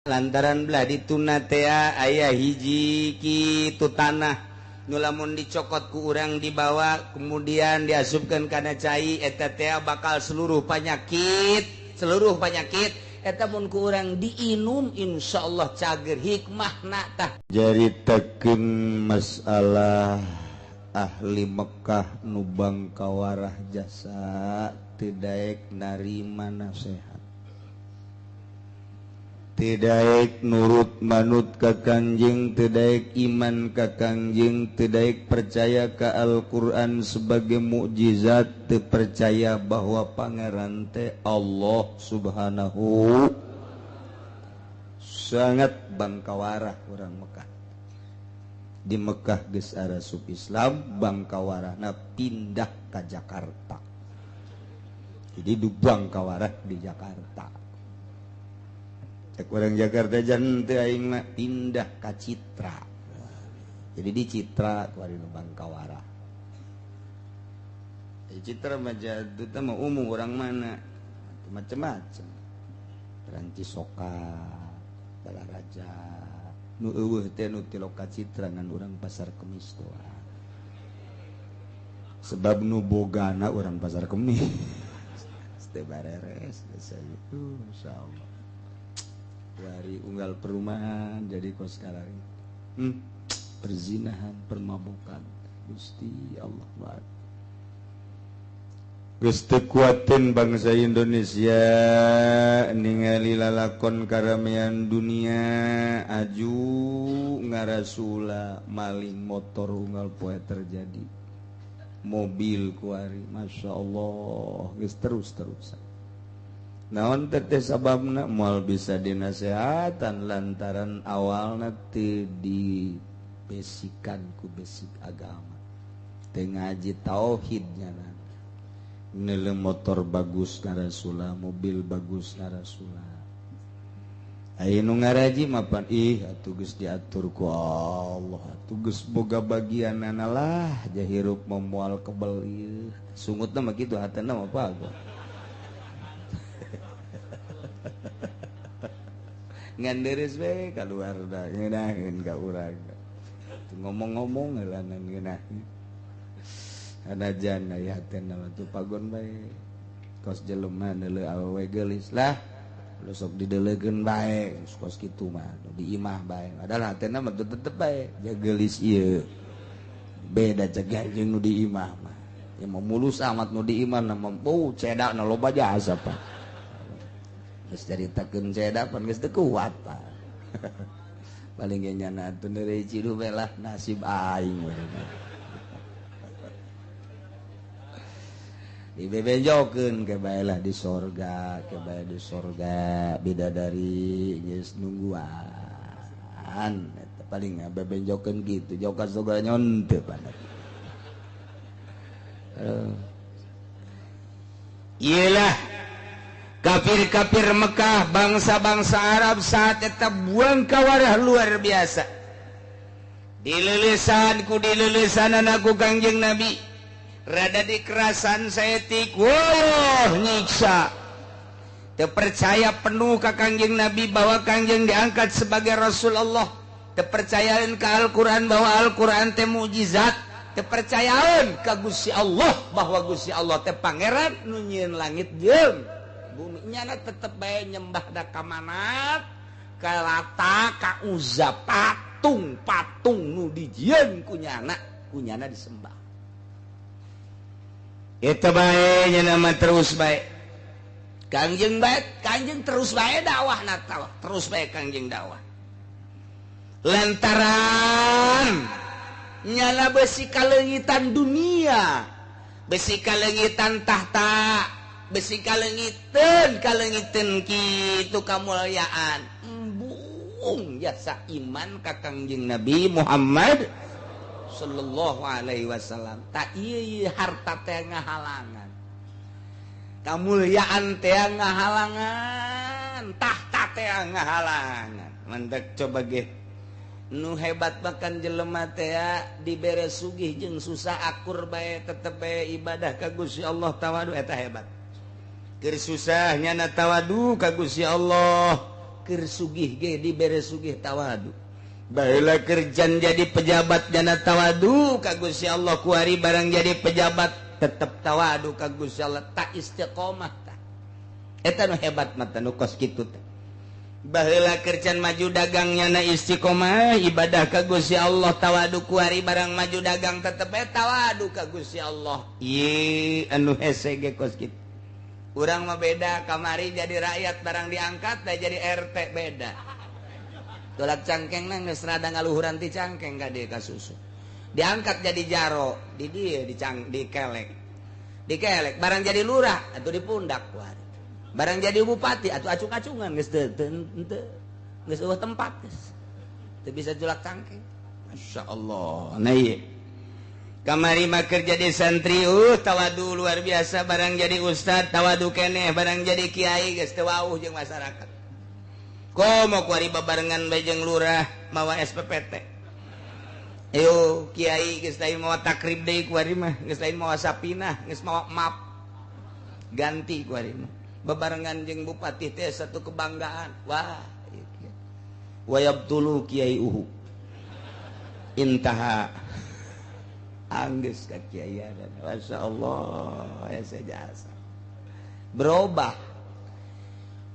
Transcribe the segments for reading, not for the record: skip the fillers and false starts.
lantaran belah ditunatea ayah hiji kitu tanah nulamun dicokot ku urang dibawa kemudian diasupkan kana cai eta teh bakal seluruh penyakit eta mun ku urang diinum insyaallah cager hikmahna tah jari tekeun masalah ahli Mekah nu bangkawarah jasa teu daek narima nasihat tidak nurut manut ka Kangjeng, tidak iman ka Kangjeng, tidak percaya ka Al-Quran sebagai mukjizat, tidak percaya bahwa pangeran teh Allah subhanahu sangat bangkawarah orang Mekah. Di Mekah geus arasup Islam, bangkawarahna pindah ke Jakarta. Jadi du bangkawarah di Jakarta. Orang Jakarta jan teu aing mah pindah ka Citra. Jadi di Citra ku ari nu Bangkawarah. Di Citra mah jadu teh mah umum orang mana? Macam-macam. Ranci Soka, Balaraja. Nu eueuh teh nu ti Loka Citra ngan urang Pasar Kemis doang. Sebab nu bogana urang Pasar Kemis. Teu bareres insyaallah. Dari unggal perumahan jadi kos sekarang perzinahan permabukan Gusti Allah Akbar geus teu kuatin bangsa Indonesia ningali lalakon karamean dunia aju ngarasula maling motor unggal poe terjadi mobil kuari Masya Allah geus terus-terusan. Naon teh sababna moal bisa dinasehatan lantaran awalna teu dibesikan ku besik agama. Teu ngaji tauhidnya na. Neuleuh motor bagus ngarasula, mobil bagus ngarasula. Aya nu ngaraji mapan atuh geus diatur ku Allah, atuh geus boga bagianana lah jahirup moal kebel ieu. Sungutna mah kitu hatena mah bagus. Nganderes we keluar dah ngeunaheun ka urang ngomong-ngomong ngelanan ngeunaheun anajan aya hatena teu pagon bae kos jelema neuleuh awewe geulis lah lu sok dideuleukeun bae kos kitu mah di imah bae padahal hatena mah teu tetep bae ja geulis ieu beda cegah jeung nu di imah mah ya mulus amat nu di imah na mah cedakna loba jasa Pak. Terus ceritakeun cedak pan geus teu kuat Pak. Paling ge nyana atuh neureuy cidu we lah nasib aing we. Dibebejokeun ke bae lah di sorga, ke bae di sorga bidadari geus nungguan. Eta paling bebejokeun kitu, jauh ka sorga nyon teu pandai. Iyalah kafir-kafir Mekah, bangsa-bangsa Arab saat eta buang kawarah luar biasa. Dilelesan ku dilelesanana ku Kangjeng Nabi. Rada dikerasan saeutik, wah nyiksa. Teu percaya penuh ka Kangjeng Nabi bahwa Kangjeng diangkat sebagai Rasulullah. Teu percayaeun ka Al-Qur'an bahwa Al-Qur'an teh mukjizat. Teu percayaeun ka Gusti Allah bahwa Gusti Allah teh pangeran nu nyieun langit jeung bumi nyana tetep bae nyembah da ka manat ka Lata ka Uzza patung nu dijieun kunyana disembah eta bae nya nama terus bae Kangjeng terus bae dakwahna terus bae Kangjeng dakwah lantaran nyala besi kalengitan dunia besi kalengitan tahta besi kalengiteun kitu kamulyaan embung jasa iman ka Kangjeng Nabi Muhammad sallallahu alaihi wasallam tak ieu harta teh ngahalangan kamulyaan teh ngahalangan tahta teh ngahalangan mantep coba ge nu hebat makan jelema teh dibere sugih jeung susah akur bae tetep bae ibadah ka Gusti Allah tawadu eta hebat. Keur susah nyana tawadu ka Gusti Allah keur sugih ge dibere sugih tawadu baheula kerjan jadi pejabat jana tawadu ka Gusti Allah kuari barang jadi pejabat tetep tawadu ka Gusti Allah tak istiqomah tah eta nu hebat mah nu kos kitu teh baheula kerjan maju dagang nyana istiqomah ibadah ka Gusti Allah tawadu kuari barang maju dagang tetep tawadu ka Gusti Allah ieu anu hese ge kos kitu urang mah beda kamari jadi rakyat barang diangkat da jadi RT beda tolak cangkeng nang geus rada ngaluhuran ti cangkeng ka dieu ka susu diangkat jadi jaro di dieu dikelek barang jadi lurah atuh di pundak kuari barang jadi bupati atuh acung-acungan geus teu geus eueuh tempat geus teu bisa tolak cangkeng masyaallah nah ieu kamari mah keur jadi santri tawadu luar biasa barang jadi ustad tawadu keneh barang jadi kiai geus teu wauh jeung masyarakat komo kuari babarengan bae jeung lurah mawa SPPT ayo kiai geus lain mawa takrib deui kuari mah geus lain mawa sapinah geus mawa map ganti kuari mah babarengan jeung bupati teh satu kebanggaan wah wa yabtulu kiai uhu intaha anggeus ka kiaian masyaallah asa jasa berubah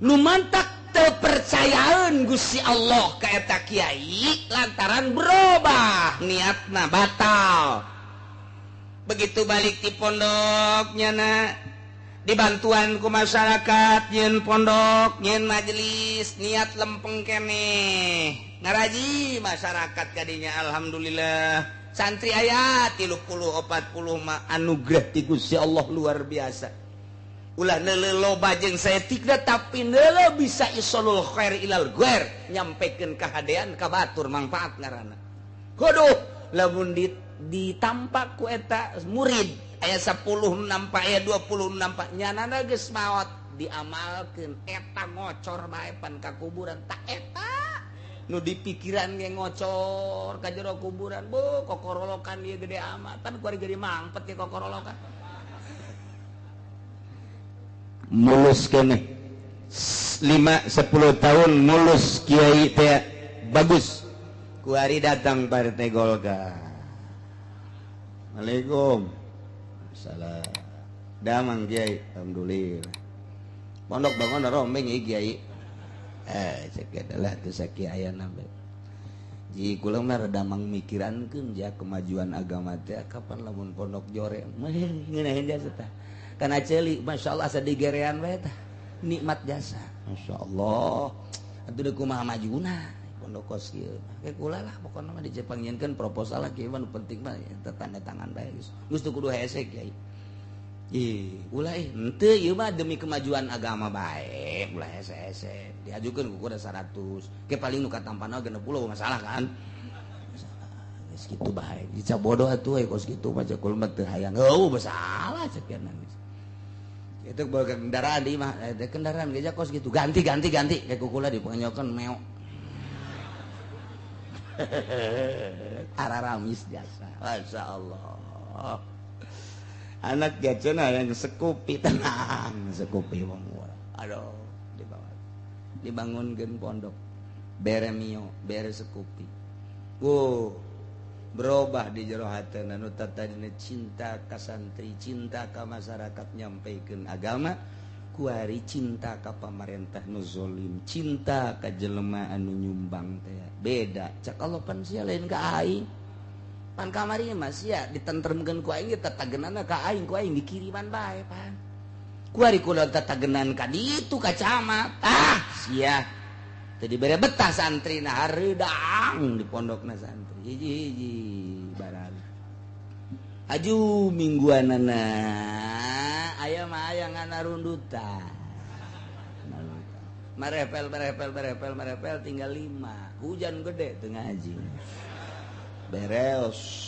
nu mantak percayaan Gusti Allah ka eta kiai lantaran berubah niatna batal begitu balik di pondok nyana dibantuan ku masyarakat nyeun pondok nyeun majelis niat lempeng keneh ngaraji masyarakat kadinya alhamdulillah santri aya 30 40 mah anugerah ti Gusti Allah luar biasa ulah neuleuh loba jeung saeutikna tapi neuleuh bisa isolul khair ilal ghair nyampekeun kahadean ka batur mangpaat ngaranna kudu lamun ditampak ku eta murid aya 10 nampak aya 20 nampak nyanana geus maot diamalkeun eta ngocor bae pan ka kuburan tak eta nu dipikiran ge ngocor ka jero kuburan bu kokorolokan ieu gede amat tan kuari gede mangpet ye kokorolokan mulus keneh 5-10 tahun mulus kiai teh bagus kuari datang Partai Golkar Assalamualaikum salam damang kiai alhamdulillah pondok bangun rombeng ieu kiai cek adalah teu sakiayana bae ji kula mah rada mangmikirankeun ja kemajuan agama teh kapan lamun pondok jore ngeunaheun jasa tah kana ceuli masyaallah asa digerean we tah nikmat jasa masyaallah atuh deuk kumaha majuna pondok kos kieu ke kula lah pokona mah dicepangieunkeun proposal lah kieu mah nu penting mah tanda tangan bae geus teu kudu hese kiai ulah henteu ieu mah demi kemajuan agama bae ulah hese-hese diajukeun ku kuda 100 ke paling nu katampana 60 masalah kan geus kitu bae dica bodoh atuh kos kitu mah cekul mah teu hayang heuh masalah cek nangis itu bawa kendaraan di mah kendaraan geja kos gitu ganti kayak kukula dipanggilkan meo araramis jasa masyaallah anak gacona yang sekupi tenang sekupi wong aduh dibangunkeun pondok bere mio bere sekupi berubah di jero hateuna nu tadina cinta ka santri cinta ka masyarakat nyampikeun agama kuari cinta ka pamarentah nu zalim cinta ka jelema anu nyumbang teh beda cak Allah pan sia lain ka aing pan kamari mah sia ditentremkeun ku aing tatageunana ka aing ku aing dikiriman bae pan kuari kula tatageunnan ka ditu ka camat sia teu dibere betah santrina hareudang di pondokna santri hiji-hiji barang aju mingguanana aya mah aya ngana rundutan merepel tinggal 5 hujan gede teu ngaji beres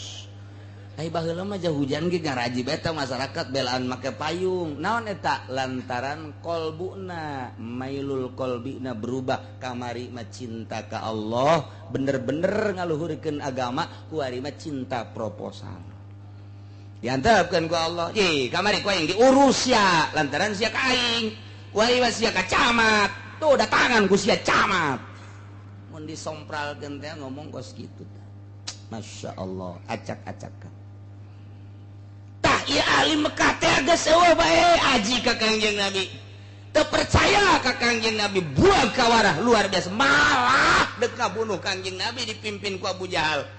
baheula mah jah hujan ge ngaraji beta masyarakat belaan make payung naon eta lantaran qalbuna mailul qalbina berubah kamari mah cinta ka Allah bener-bener ngaluhurkeun agama kuari mah cinta proposal diantepkeun ku Allah kamari ku aing diurus ya lantaran sia ka aing kuari mah sia ka camat tuh datangan ku sia camat mun disompralkeun teh ngomong kos kitu Masya Allah acak-acakan tah ieu ahli Mekah teh geus eueuh bae aji ka Kangjeng Nabi teu percaya ka Kangjeng Nabi buang kawarah luar biasa malah deuk ngabunuh Kangjeng Nabi dipimpin ku Abu Jahal.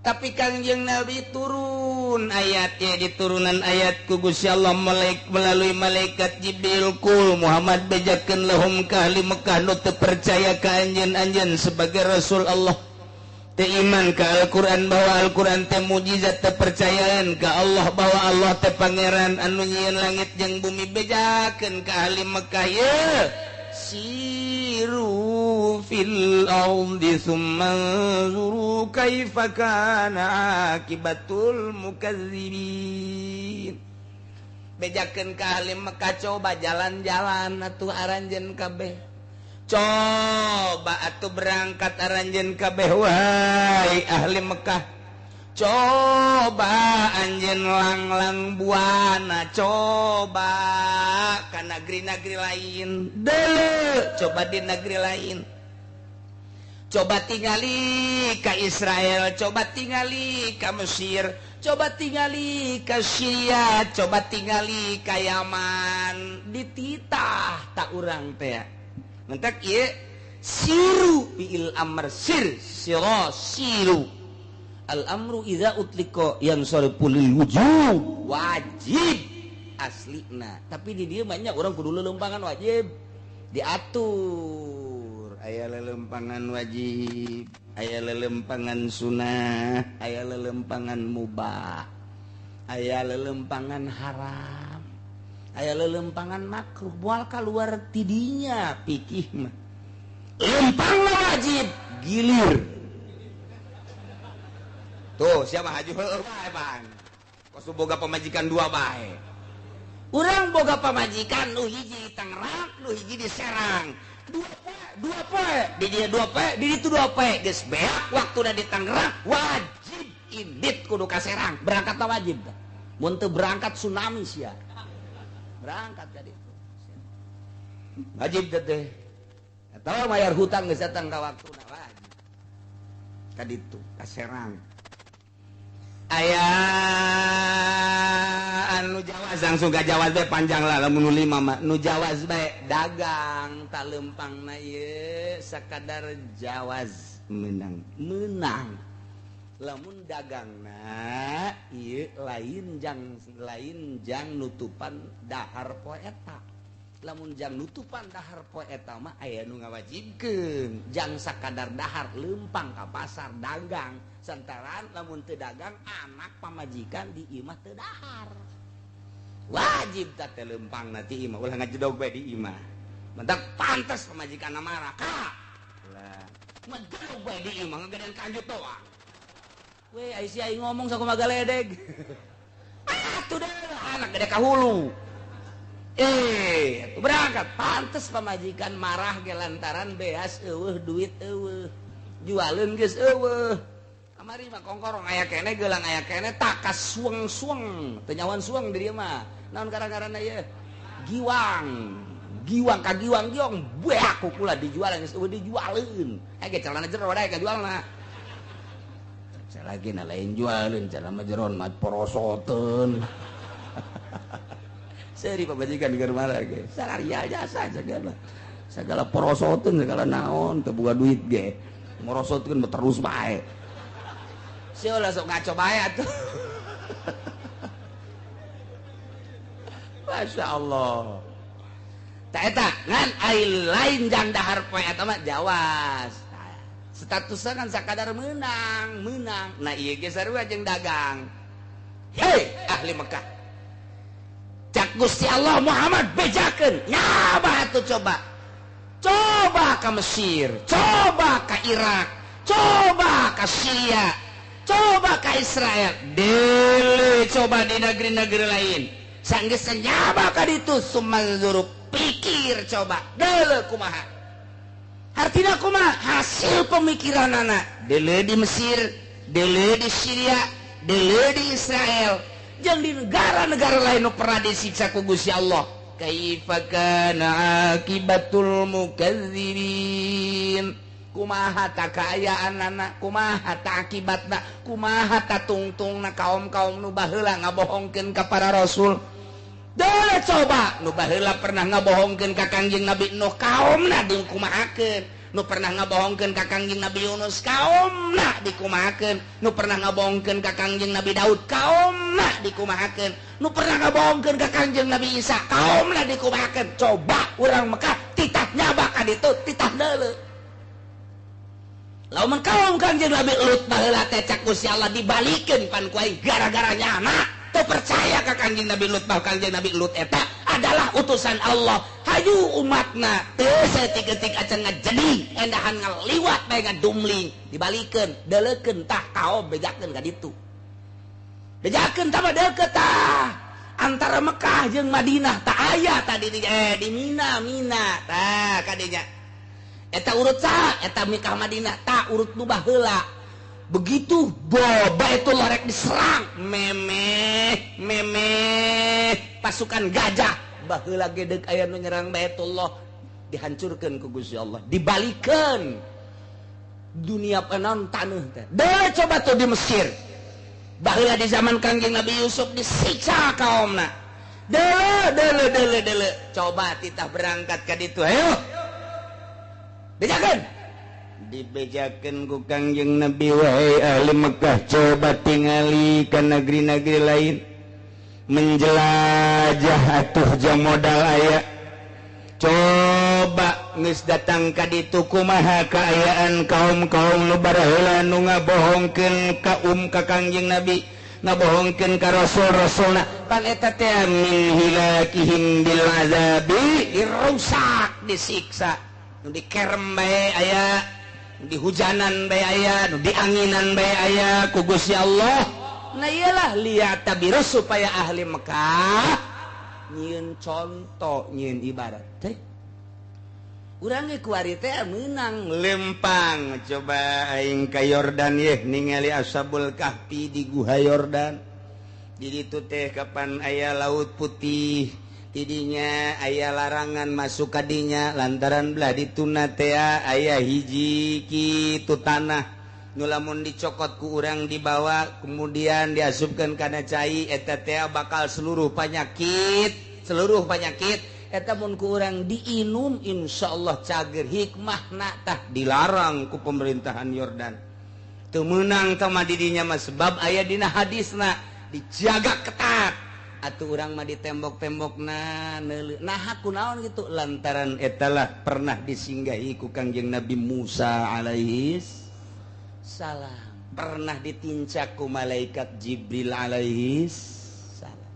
Tapi Kangjeng Nabi turun ayatnya di turunan ayat ku Gusti Allah melalui malaikat Jibril kul Muhammad bejakeun lahum ka ahli Mekah nu teu percaya ka anjeun sebagai Rasul Allah teu iman ka Al-Qur'an bahwa Al-Qur'an teh mukjizat teu percayaan ka Allah bahwa Allah teh pangeran anu nyieun langit jeung bumi bejakeun ka ahli Mekah ye siru fil ardi tsumma zuru kaifa kana akibatul mukazzibin bejakeun ka ahli Mekah coba jalan-jalan atuh aranjeun kabeh coba atuh berangkat aranjeun kabeh wahai ahli Mekah coba anjeun langlang buana coba ka negeri-negeri lain deuleu coba di negeri lain coba tingali ka Israel coba tingali ka Mesir coba tingali ka Syria coba tingali ka Yaman dititah tak urang teh mentak ieu siru fi'il amr siru al amru idza utliqa yang sariful lil wujub wajib aslina tapi di dieu banyak orang kudu lelempangan wajib diatur aya lelempangan wajib aya lelempangan sunnah aya lelempangan mubah aya lelempangan haram aya lelempangan makruh moal kaluar tidinya pikih mah lempang wajib gilir tuh siapa haju heueuh bae Bang kos boga pamajikan dua bae urang boga pamajikan nu hiji di Tangerang nu hiji di Serang dua poe di dia dua poe di ditu dua poe geus beak waktuna di Tangerang wajib indit kudu ka Serang berangkat wajib mun teu berangkat tsunami sia berangkat ka ditu wajib teh atawa mayar hutang geus datang ka waktuna wajib ka ditu ka Serang aya anu jawaz langsung ka jawaz bae panjang lah lamun 5 mah nu jawaz bae dagang tak lempangna ieu sakadar jawaz menang lamun dagangna ieu lain jang nutupan dahar poe eta lamun jang nutupan dahar poe eta mah aya nu ngawajibkeun jang sakadar dahar lempang ka pasar dagang santaran lamun teu dagang anak pamajikan di imah teu dahar wajib teh lempangna ti imah ulah ngajedog bae di imah mentak pantes pamajikanna marah ka ulah ngajedog bae di imah ngagedean kanjut doang we ai si ai ngomong sakumaha galedeg atuh deh anak gede ka hulu berangkat pantes pamajikan marah ge lantaran beas eueuh duit eueuh jualeun geus eueuh kamari mah kongkorong aya keneh geulang aya keneh tak kasueng-sueng teu nyawan sueng di dieu mah naon gara-garana ieu giwang ka giwang giong beak kukula dijual geus eueuh dijualeun ge calana jero wae ka jualna lagi lain jualeun calana jeron mah porosoteun seri pamajikan di marah ge salaria jasa segala porosoteun segala naon teu boga duit ge ngorosotkeun terus bae sia ulah sok ngaco bae atuh Masya Allah tak eta ngan lain jang dahar poe eta mah jawas statusna kan sakadar menang nah ieu ge sarua jeung dagang hei ahli Mekah cak Gusti Allah Muhammad bejakeun nyabah atuh coba ka Mesir coba ka Irak coba ka Syria coba ka Israel deuleu coba di negeri-negeri lain sanggeus nyaba ka ditu sumanzuru pikir coba deuleu kumaha artina kumaha hasil pemikiranana deuleu di Mesir deuleu di Syria deuleu di Israel jeung di negara-negara lain nu pernah disiksa ku Gusti Allah kaifa kana akibatul mukadzirin. Kumaha tak kaayaanna, kumaha tak akibatna, kumaha tak tungtungna kaum-kaum nu baheula ngabohongkeun ka para rasul. Deuleu coba nu baheula pernah ngabohongkeun ka Kangjeng Nabi Nuh, kaumna dikumahakeun. Nu pernah ngabohongkeun ka Kangjeng Nabi Yunus, kaumna dikumahakeun. Nu pernah ngabohongkeun ka Kangjeng Nabi Daud, kaumna dikumahakeun. Nu pernah ngabohongkeun ka Kangjeng Nabi Isa, kaumna dikumahakeun. Coba urang Mekah titah nyaba ka ditu, titah deuleu. Lamun kaum Kangjeng Nabi Lut baheula teh cak Gusti Allah dibalikeun pan ku aing gara-gara nyana teu percaya ka Kangjeng Nabi Lut bahwa Kangjeng Nabi Lut eta adalah utusan Allah. Hayu umatna teu saeutik-eutik acan ngajeni endahan ngaliwat bae ngadumling dibalikeun deuleukeun tah kaom bejakeun ka ditu. Bejakeun tah deukeut tah antara Mekah jeung Madinah tah aya tadi di Mina tah kadinya. Eta urut sa, eta Mekah Madinah tak urut nu baheula. Begitu Baitullah rek diserang, memeh pasukan gajah baheula gedeg aya nu nyerang Baitullah dihancurkeun ku Gusti Allah, dibalikeun dunia panon taneuh teh. Deuleu coba tuh di Mesir. Baheula di zaman Kangjeng Nabi Yusuf disiksa kaumna. Deuleu coba titah berangkat ka ditu. Ayo. Bejakeun dibejakeun ku Kangjeng Nabi. Wahai ahli Mekah, coba tingali ka negeri-negeri lain, menjelajah atuh jang modal aya. Coba geus datang ka ditu kumaha kaayaan kaum-kaum nu baraheula nu ngabohongkeun ka Kangjeng Nabi, ngabohongkeun ka rasul-rasulna. Pan eta teh min hilakihim bil azabi, dirusak disiksa. Nu dikerem bae aya, nu dihujanan bae aya, nu dianginan bae aya ku Gusti Allah. Nah iyalah lihat tabiru supaya ahli Mekah nyieun contoh, nyieun ibarat teh. Urang ge kuari teh meunang lempang coba aing ka Yordan ye ningali Ashabul Kahfi di Guha Yordan. Di ditu teh kapan aya laut putih, tidinya aya larangan masuk kadinya lantaran belah dituna teh aya hiji kitu tanah nu lamun dicokot ku urang dibawa kemudian diasupkeun kana cai eta teh bakal seluruh penyakit eta mun ku urang diinum insyaallah cager. Hikmahna tah dilarang ku pemerintahan Yordan. Teu meunang tah mah didinya mah sebab aya dina hadisna dijaga ketat. Atuh urang mah di tembok-tembokna neuleuh. Nah kunaon gitu lantaran etalah pernah disinggahi ku Kangjeng Nabi Musa alaihi salam, pernah ditincak ku malaikat Jibril alaihi salam.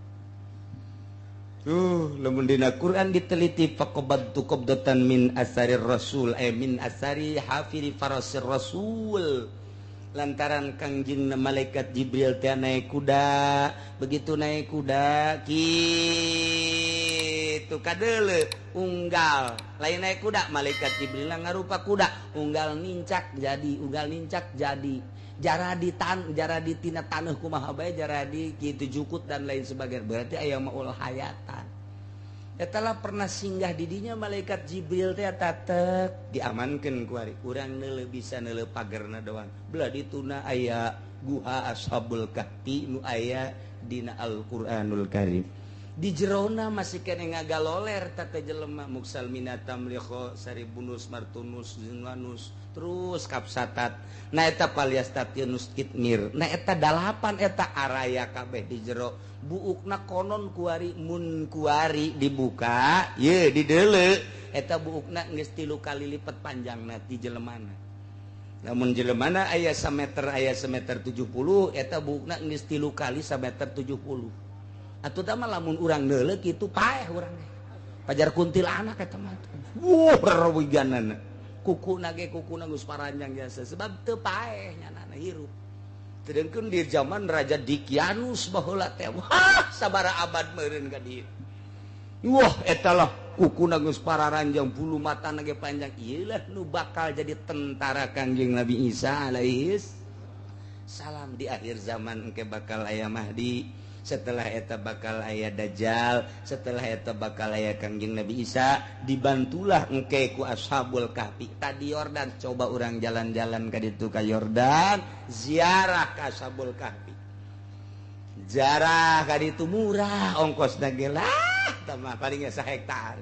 Lamun dina Quran diteliti faqabadtu qabdatan min asarir rasul min asari hafiri farasir rasul. Lantaran Kangjeng malaikat Jibril teh naik kuda, begitu naik kuda kitu kadeuleu unggal lain naik kuda malaikat Jibril ngarupa kuda unggal nincak jadi jara di tina taneuh kumaha bae jara di kitu jukut dan lain sebagainya. Berarti aya maul hayatan. Etalah pernah singgah didinya malaikat Jibril teh tatek diamankeun ku ari urang neuleuh bisa neuleuh pagerna doang. Belah dituna aya Guha Ashabul Kahfi nu aya dina Al-Qur'anul Karim. Di jerona masih kene ngagaloler tata jelema muksal minatam liqo saribunus martunus zinwanus terus kapsatat. Nah eta paliastatinus kitmir. Nah eta 8 eta araya kabeh di jero. Buukna konon kuari mun kuari dibuka ye dideuleu eta buukna geus 3 kali lipat panjangna ti jelemana. Lamun jelemana aya sameter 70 eta buukna geus 3 kali sameter 70. Atuh tah mah lamun urang neuleuh kitu paeh urang ge. Pajar kuntilanak eta mah. Rawiganana. Kukuna geus paranjang jasa sebab teu paeh nyanana hirup. Sedangkan di zaman Raja Dikyanus baheula teh wah sabara abad meureun ka dieu. Wah etalah kukuna geus pararanjang bulu matana ge panjang. Ieulah nu bakal jadi tentara Kangjeng Nabi Isa alaihi salam di akhir zaman engke bakal aya Mahdi. setelah eta bakal aya Dajjal, setelah eta bakal aya Kangjeng Nabi Isa, dibantulah engke ku Ashabul Kahfi. Tadi Yordan, coba orang jalan-jalan ka ditu ka Yordan, ziarah ka Ashabul Kahfi. Jarah ka ditu murah, ongkosna ge lah, tamah paling asa hektar.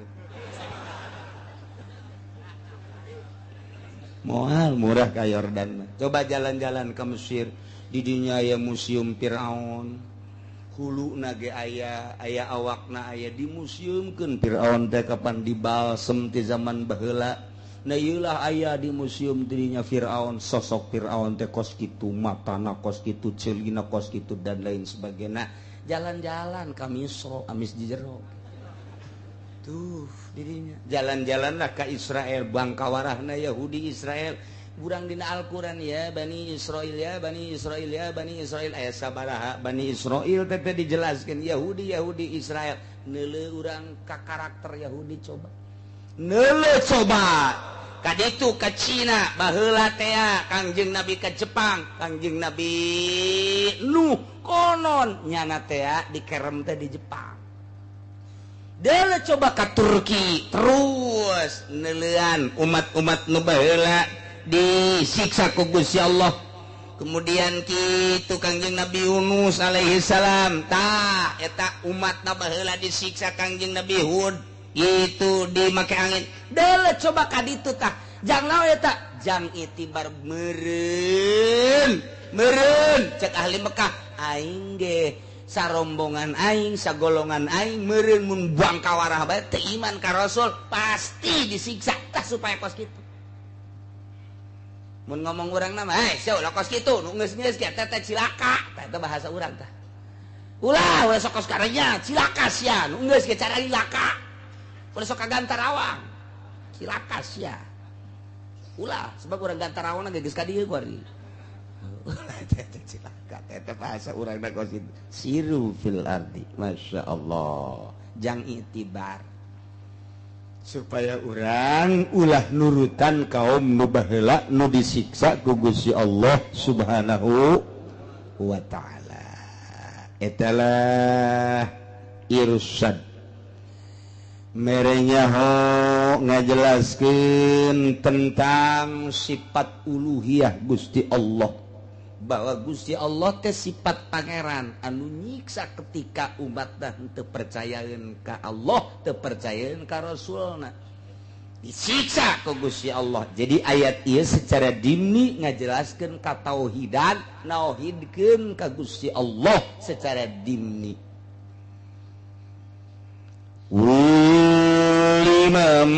Moal murah ka Yordan. Coba jalan-jalan ke Mesir, di dinya aya museum Firaun. Hulu nage aya awakna aya di museumkeun Firaun teh kapan dibalsem ti zaman baheula. Na ieu lah aya di museum dirinya Firaun, sosok Firaun teh kos kitu, matana kos kitu, ceulina kos kitu dan lain sebagainya. Jalan-jalan ka Misra, amis di jero. Tuh dirinya. Jalan-jalanlah ka Israel, bangkawarahna Yahudi Israel. Urang dina Al-Quran ya Bani Israil ya Bani Israil ya Bani Israil aya sabaraha Bani Israil teh dijelaskeun Yahudi Israel. Neuleuh urang ka karakter Yahudi coba. Neuleuh coba. Kaditu ka Cina baheula teh Kangjeng Nabi ka Jepang, Kangjeng Nabi Nuh konon nyana teh dikerem teh di Jepang. Deuleuh coba ka Turki terus neuleuhan umat-umat nu baheula disiksa ku Gusti Allah. Kemudian kitu Kangjeng Nabi Yunus alaihi salam tah eta umatna baheula disiksa Kangjeng Nabi Hud itu dimake angin. Deuleuh coba ka ditu tah jang naon eta jang itibar meureun cek ahli Mekah aing ge sarombongan aing sagolongan aing meureun mun bangkawarah bae teu iman ka Rasul pasti disiksa tah supaya kos kitu. Mun ngomong urang nama, sia ulah kos kitu, nu geus-geus kieu teh cilaka, tah eta bahasa urang tah. Ulah sok kos karenya, cilaka sia, nu geus kieu cara cilaka. Ulah sok ka Gantarawang. Cilaka sia. Ulah, sebab urang Gantarawang geus ka dieu kuari. Ulah teh cilaka, teh bahasa urang da kos kitu. Siru fil ardi, masyaallah. Jang itibar. Supaya orang ulah nurutan kaum nu baheula nu disiksa ku Gusti Allah Subhanahu wa taala. Etalah irsyad. Merenya ho ngajelaskeun tentang sifat uluhiyah Gusti Allah. Bahwa Gusti Allah teh sifat pangeran anu nyiksa ketika umatna teu percayaeun ka Allah, teu percayaeun ka Rasulna. Disiksa ku Gusti Allah. Jadi ayat ieu secara dimni ngajelaskeun katauhidan, nauhidkeun ka Gusti Allah secara dimni. Liman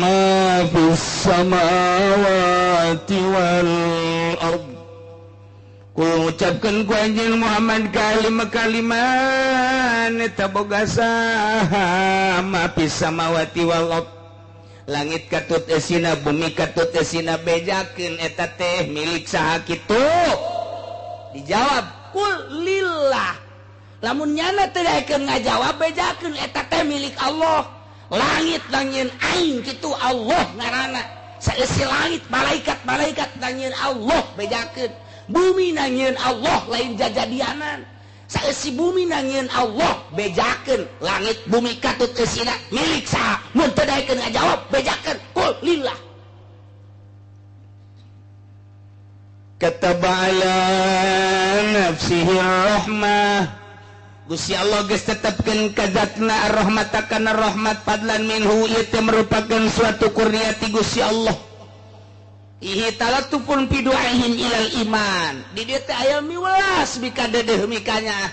ma fis samawati wal ardh. Kul ucapkan ku anjeun Muhammad kalimat eta boga saha ma fis samawati wal ardh. Langit katut esina bumi katut esina bejakeun eta teh milik saha kitu? Dijawab kul lillah. Lamun nyana teh daekeun ngajawab bejakeun eta teh milik Allah. Langit nangieun aing kitu Allah ngaranna. Saeusi langit malaikat nangieun Allah bejakeun. Bumi nangieun Allah lain jajadianan. Saeusi bumi nangieun Allah bejakeun. Langit bumi katut eusina milik saha? Mun teu daekeun ngajawab bejakeun kul lillah. Kataba ala nafsihi rahmah. Gusti Allah geus tetepkeun ka zatna ar-rahmat kana rahmat fadlan minhu ieu teh merupakan suatu kurnia ti Gusti Allah. Ihi talatufun fi du'aihim ilal iman. Di dieu teh aya miwelas bika dedeuh mikanya.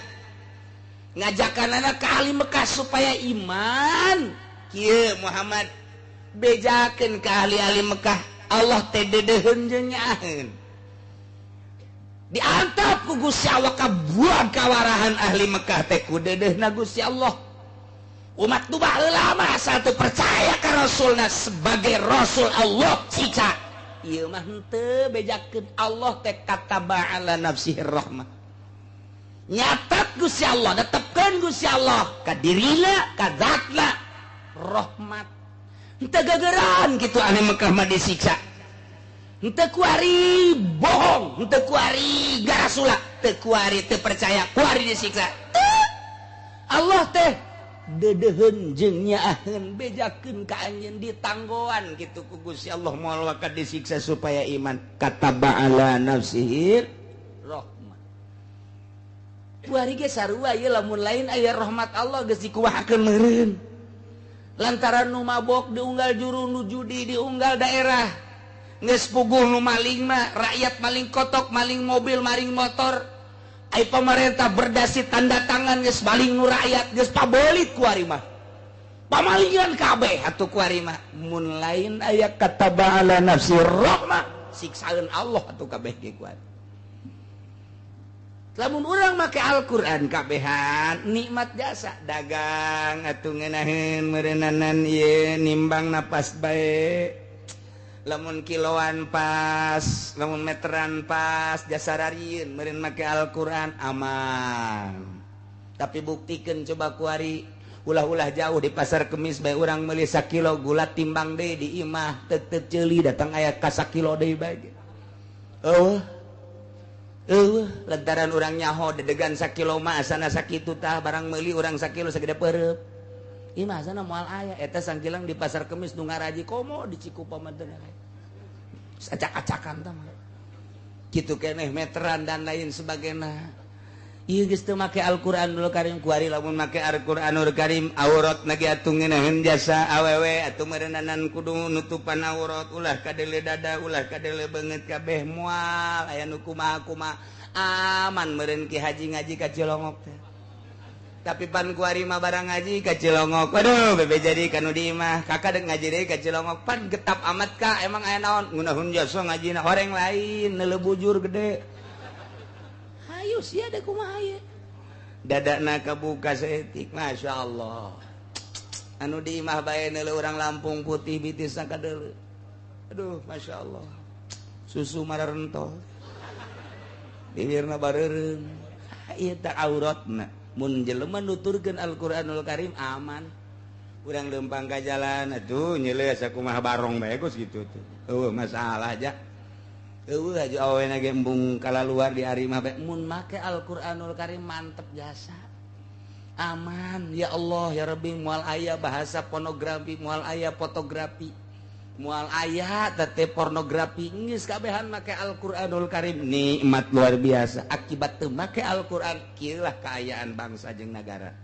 Ngajakanana ka ahli Mekah supaya iman. Kieu Muhammad bejakeun ka ahli-ahli Mekah. Allah teh dedeuheun jeung nyaheun. Diantap ku Gusti Allah ka buang kawarahan ahli Mekah teh ku dedeuhna Gusti Allah. Umat nu baheula mah asal teu percaya ka Rasulna sebagai Rasul Allah siksa. Ieu mah henteu bejakeun Allah teh kataba ala nafsihi rahmah. Nyatat Gusti Allah, netepkeun Gusti Allah ka dirina, ka zatna rahmat. Henteu gegeran kitu ahli Mekah mah disiksa. henteu kuari bohong, henteu kuari garasula, teu kuari teu percaya, kuari disiksa. Allah teh dedeheun jeung nyaaheun bejakeun ka anjeun ditanggoan kitu ku Gusti Allah moal waka disiksa supaya iman. Kataba ala nafsihi rahmah. Kuari ge sarua ieu lamun lain aya rahmat Allah geus dikuwahakeun meureun. Lantaran nu mabok diunggal juru nu judi diunggal daerah geus puguh nu maling mah rakyat maling kotok maling mobil maling motor ai pemerintah berdasi tanda tangan geus maling nu rakyat geus pabelit kuari mah pamalingan kabeh atuh kuari mah mun lain aya kataba ala nafsi rahmah siksaeun Allah atuh kabeh ge kuari. Lamun urang make Al-Qur'an kabehan nikmat jasa dagang atuh ngeunaheun meureunanan ieu nimbang napas bae lamun kiloan pas lamun meteran pas jasa rarieun meureun make Al-Qur'an aman. Tapi buktikeun coba kuari ulah-ulah jauh di pasar Kemis bae urang meuli 1 kilo gula timbang deui di imah teu ceuli datang aya ka 1 kilo deui bae. Lantaran orang nyaho dedegan 1 kilo mah asana sakitu tah barang meuli urang 1 kilo sagede peureup. Ieu mah asana moal aya eta sangkilang di pasar Kemis nu ngaraji komo di Cikupa mah teu aya. Acak-acakan tah mah. Kitu keneh meteran dan lain sebagainya. Ieu geus teu make Al-Qur'anul Karim kuari lamun make Al-Qur'anul Karim auratna ge atuh ngeunaheun jasa awewe atuh meureunanan kudu nutupan aurat ulah kadele dada ulah kadele beungeut kabeh moal aya nu kumaha-kumaha aman meureun ki haji ngaji ka Cilongok teh. Tapi pan kuari mah barang ngaji ka Cilongok aduh bebe jadi kanu di imah kakak deuk ngaji deui ka Cilongok pan getap amat ka emang aya naon ngunaheun jasa ngajina horeng lain neuleuh bujur gede. Ayo sia da kumaha ye dadana kabuka saeutik Masya Allah anu di imah bae neuleuh urang Lampung putih bitis sakadeuleu aduh Masya Allah susu mararentol bibirna bareureum ieu teh auratna mun jelema nuturkeun Al-Qur'anul Karim aman urang leumpang ka jalan atuh nyeuleuh sakumaha barong bae geus kitu tuh eueuh masalah aja. Aja awena ge embung kalaluar di ari mah mun make Al-Qur'anul Karim mantep jasa. Aman ya Allah ya Rabbi moal aya bahasa pornografi, moal aya fotografi, moal aya teh pornografi geus kabehan make Al-Qur'anul Karim nikmat luar biasa. Akibat teu make Al-Qur'an kieulah kaayaan bangsa jeung nagara.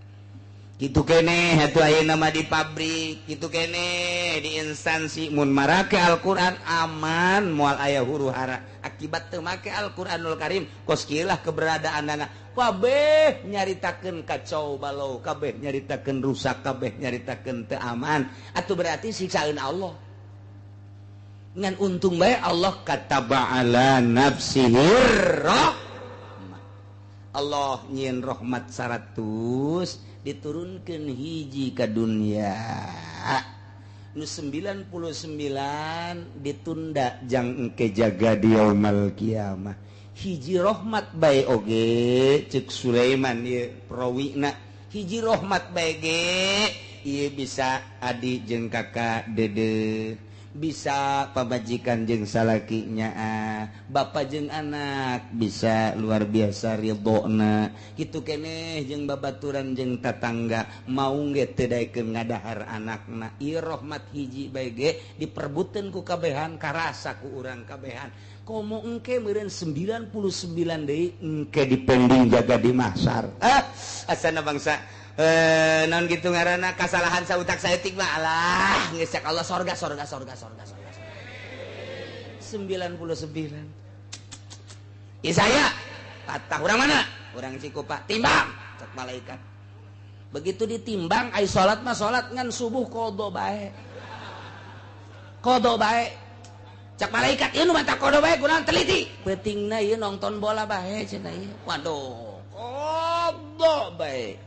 Kitu keneh atuh ayeuna mah di pabrik, kitu keneh di instansi mun marake Al-Qur'an aman moal aya huru-hara. Akibat teu make Al-Qur'anul Karim kos kieulah keberadaanna kabeh nyaritakeun kacau balau, kabeh nyaritakeun rusak, kabeh nyaritakeun teu aman. Atuh berarti siksaeun Allah. Ngan untung bae Allah kataba ala nafsihi rahmah. Allah nyieun rahmat 100 diturunkan hiji ka dunia nu 99 ditunda jang engke jaga di yaumul kiamah hiji rahmat bae oge ceuk Sulaiman ieu prawina hiji rahmat bae ge ieu bisa adi jeung kakak dede bisa pamajikan jeung salakinya bapa jeung anak bisa luar biasa ridona kitu keneh jeung babaturan jeung tatangga mau ge teu daekeun ngadahar anakna ieu rahmat hiji bae ge diperbutkeun ku kabehan karasa ku urang kabehan komo engke meureun 99 deui engke dipending jaga di mahsyar asana bangsa non gitu ngaranna kasalahan sautak saeutik mah alah geus cek Allah sorga 99 saya kata urang mana urang Cikupa timbang cek malaikat begitu ditimbang ai salat mah salat ngan subuh qada bae cek malaikat ieu nu mata qada bae kunaon teliti peutingna ieu nonton bola bae cenah ieu waduh qada bae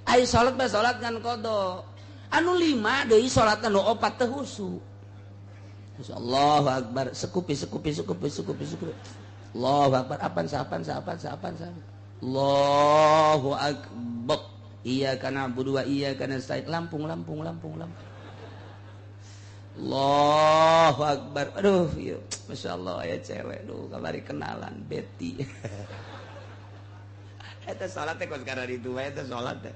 ai salat bae salat ngan qada anu 5 deui salatna nu 4 teh husu Allahu akbar sekupi Allahu akbar apan Allahu akbar iyyaka na'budu wa iyyaka nasta'in lampung Allahu Akbar. Aduh, yuk. Masya Allah ya cewek. Duh, kabari kenalan Betty. Eta sholat teh kos karena itu, eta sholat teh.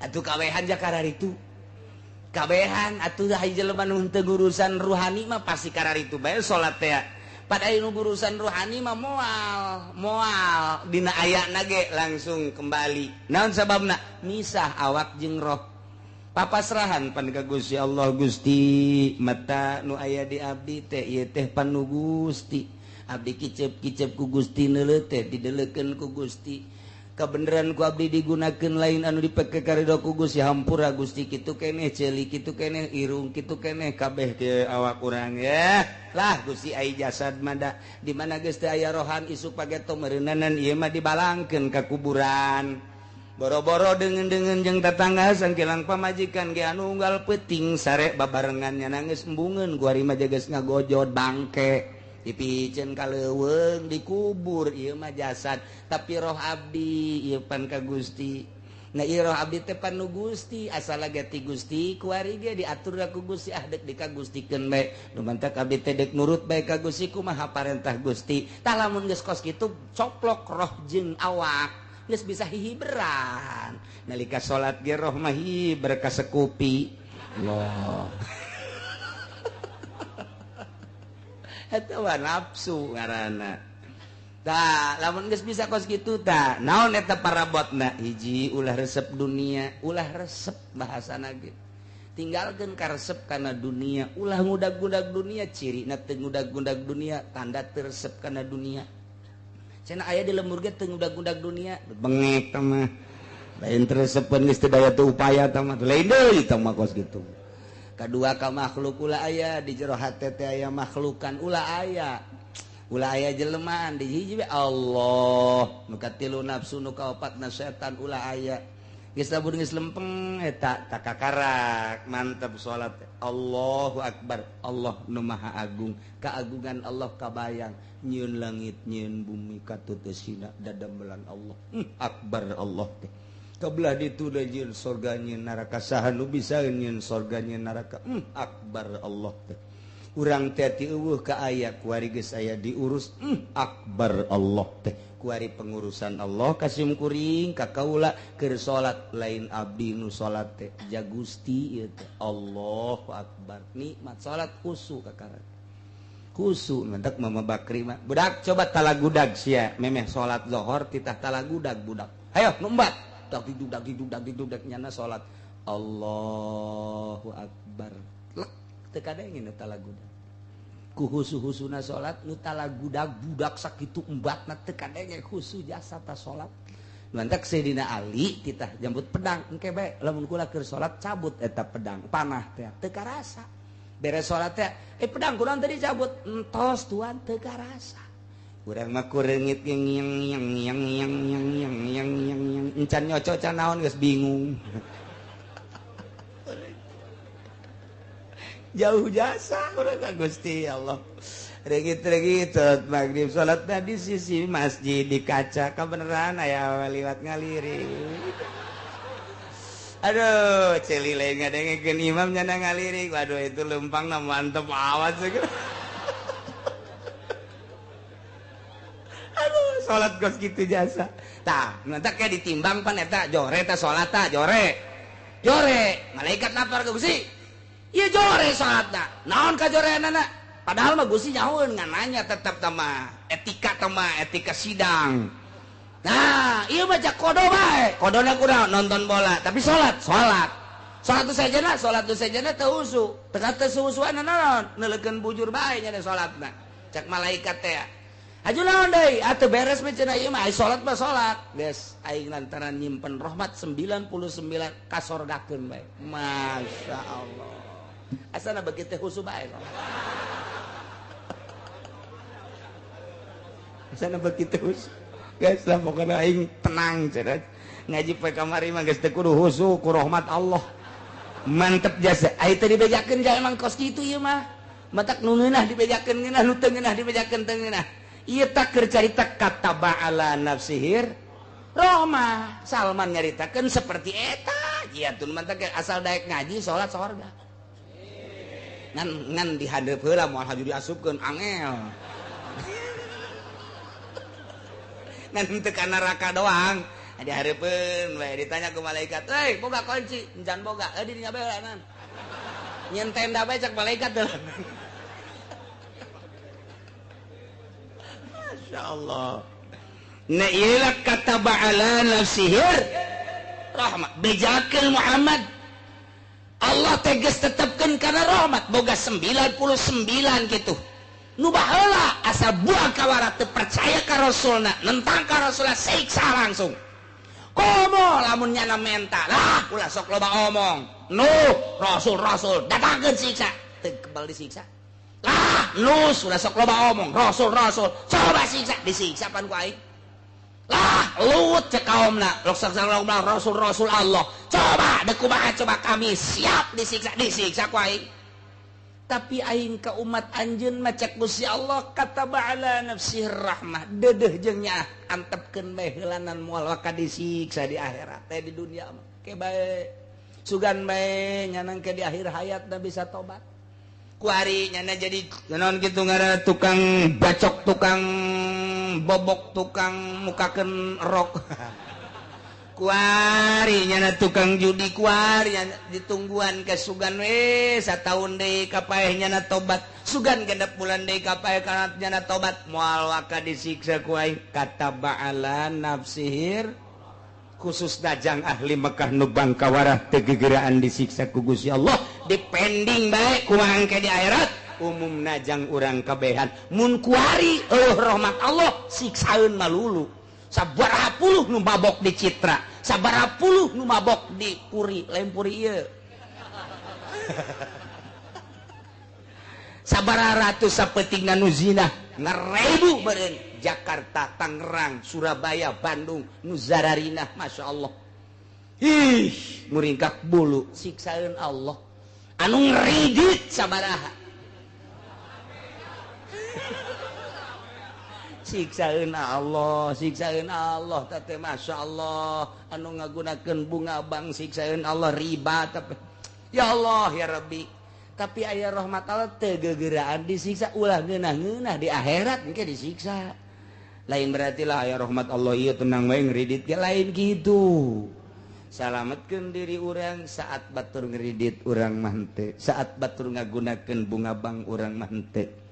Atuh kawehan ja karena itu. Kawehan atuh hayu jelema nu teu urusan ruhani mah pasti karena itu bae sholat teh. Pada anu urusan ruhani mah moal dina ayana ge langsung kembali. Naon sababna? Misah awak jeung roh. Papasrahan pan ka Gusti Allah. Gusti mata nu aya di abdi teh ieu teh panu Gusti. Abdi kicep-kicep ku Gusti neuleuh teh didelekeun ku Gusti. Kebenaran ku abdi digunakeun lain anu dipake karidho ku Gusti hampura Gusti kitu keneh ceuli kitu keneh irung kitu keneh kabeh ke awak urang ya. Lah Gusti ai jasad mah di mana geus teu aya rohan isuk pageto meureunanan ieu mah dibalangkeun ka kuburan. Boro-boro dengan jeung tetangga sangkilang pamajikan ge anu unggal peuting sare babarengannya nangis embungeun ku ari mah geus ngagojod bangke dipicen kaleuweung dikubur ieu mah jasad tapi roh abdi ieu pan ka Gusti. Nah ieu roh abdi teh pan nu Gusti asal lagi ti Gusti kuari ge diatur ku Gusti dek dikagustikeun bae nu mantak abdi teh dek nurut bae ka Gusti kumaha parentah Gusti. Tah lamun geus kos kitu coplok roh jeung awak geus bisa hihiberan nalika salat ge roh mah hiber ka sekupi. Allah eta mah nafsu ngaranna. Tah lamun geus bisa kos kitu tah naon eta parabotna? Hiji ulah resep dunia, ulah resep bahasana ge. Tinggalkeun karesep kana dunia, ulah ngudag-ngudag dunia, cirina teu ngudag-ngudag dunia, tanda teu resep kana dunia. Cenah aya di lembur ge teu ngudag-ngudag dunia, bengek tah mah. Lain teu resepeun geus teu daya teu upaya tah mah. Lain deui tah mah kos kitu. Kadua ka makhluk ulah aya di jero hate teh aya makhlukan ulah aya jelemaan di hiji Allah nu katilu nafsu nu kaopatna setan ulah aya geus labur geus lempeng eta takakarak mantep salat Allahu Akbar. Allah nu maha agung kaagungan Allah kabayang nyieun langit nyieun bumi katutusina dadamelan Allah akbar Allah teh kabelah ditu da nyieun sorga nyieun neraka saha nu bisa nyieun sorga nyieun neraka akbar Allah teh. Urang teh ti eueuh ka aya kuari geus aya diurus akbar Allah teh. Kuari pengurusan Allah kasim kuring ka kaula keur salat lain abdi nu salat teh ja Gusti ieu teh Allahu akbar. Nikmat salat khusu kakaran khusu ngantek Mama Bakri mah budak coba talagudag sia memeh salat zuhur titah talagudag budak hayo numbat dak nyana salat Allahu akbar lek teu kadengin nu talagudag ku husu-husuna salat nu talagudag budak sakitu embatna teu kadenge husu jasa ta salat lantak Sayyidina Ali titah jambut pedang engke bae lamun kula keur salat cabut eta pedang panah teh teu karasa beres salat teh pedang kunaon tadi cabut entos tuan teu karasa. Urang mah kureungit yang encan nyocok can naon geus bingung. Jauh jasa urang ka Gusti Allah. Regit-regit salat maghrib salatna di sisi masjid di kaca kabeneran aya liwat ngaliring. Aduh, celile ngadengekeun imam nyana ngaliring. Waduh itu lempangna mantep awas segala. Salat kos gitu jasa tah nanti kayak ditimbang pan eta jore tah salat tah jore malaikat lapar ke Gusti iya jore salatna naon ka joreanana padahal mah Gusti nyahoeun ngananya tetep tama etika sidang nah iya baca kodo bae kodona kurang nonton bola tapi salat tu sajana teu husu teu susuan naon neulekeun bujur bae nya salatna cak malaikat teh aju naon deui atuh beres mah cenah ieu mah ai salat mah salat geus aing lantaran nyimpen rahmat 99 kasorgakeun bae masyaallah asana begitu husu bae asana begitu husu geus lah pokona aing tenang cenah ngaji poe kamari mah geus teu kudu husu ku rahmat Allah mantep jasa ai teh dibejakeun ja emang kos kitu ieu mah matak nu ngeunah dibejakeun ngeunah nu teu ngeunah dibejakeun teu ngeunah. Iya tak cerita kata ba'ala nafsihir Roma Salman nyaritakan seperti eta iya tuh mantak asal daek ngaji sholat sorga ngan dihadap heula moal haju diasupkeun angel. Ngan teu ka neraka doang. Dihareupeun we ditanya ku malaikat, "Euy, boga kunci?" "Encan boga." "Di dinya bae heula." Nyen tenda bae cek malaikat teh. Masyaallah. Na ieu kataba ala nafsihir rahmat. Bejakeun Muhammad. Allah tegas tetepkeun kana rahmat boga 99 kitu. Nu baheula asa buang kawara teu percaya ka rasulna, nentang ka rasulna siksa langsung. Komo lamun nyana menta. Lah ulah sok loba omong. Rasul datangkeun siksa. Teu kebal disiksa. Lah ulah sok loba omong. Rasul coba siksa, disiksa pan ku aing. Lah Lut cek kaumna, Rasul Allah. Coba deuk kumaha coba kami siap disiksa ku aing. Tapi aing ka umat anjeun mah cek Gusti Allah kataba ala nafsih rahmah. Deudeuh jeung nya antepkeun bae heulanan moal ka disiksa di akhirat teh di dunia mah. Ke bae sugan bae nyanang ke di akhir hayatna bisa tobat. Ku ari nyana jadi naon kitu ngaranna tukang bacok, tukang bobok, tukang mukakeun rok. Kuari nyana tukang judi, kuari ditungguan ke sugan we sataun deui kapaeh nyana tobat, sugan genep bulan deui kapaeh kana nyana tobat moal waka disiksa ku aing. Kataba ala nafsihir khusus dajang ahli Mekah nu bangkawarah teu gegeraan disiksa ku Gusti Allah, dipending bae kumaha engke di akhirat umumna jang urang kabehan. Mun kuari rahmat Allah siksaeun malulu. Sabaraha puluh nu mabok di Citra, sabaraha puluh nu mabok di Puri, lain Puri ieu. Sabaraha ratus sapetingna nu zina, ngarebu beureun Jakarta, Tangerang, Surabaya, Bandung, nu zararinah, Masya Allah. Ih, muringkak bulu, siksaeun Allah. Anu ngridit sabaraha. Siksaeun Allah teh Masya Allah. Anu ngagunakeun bunga bang siksaeun Allah riba tapi ya Allah ya Rabbi. Tapi aya rahmat Allah teu gegeraan disiksa ulah ngeunah-ngeunah di akhirat engke disiksa. Lain berarti lah aya rahmat Allah ieu tenang wae ngridit ge lain kitu. Salametkeun diri urang saat batur ngridit urang mah henteu, saat batur ngagunakeun bunga bang urang mah henteu.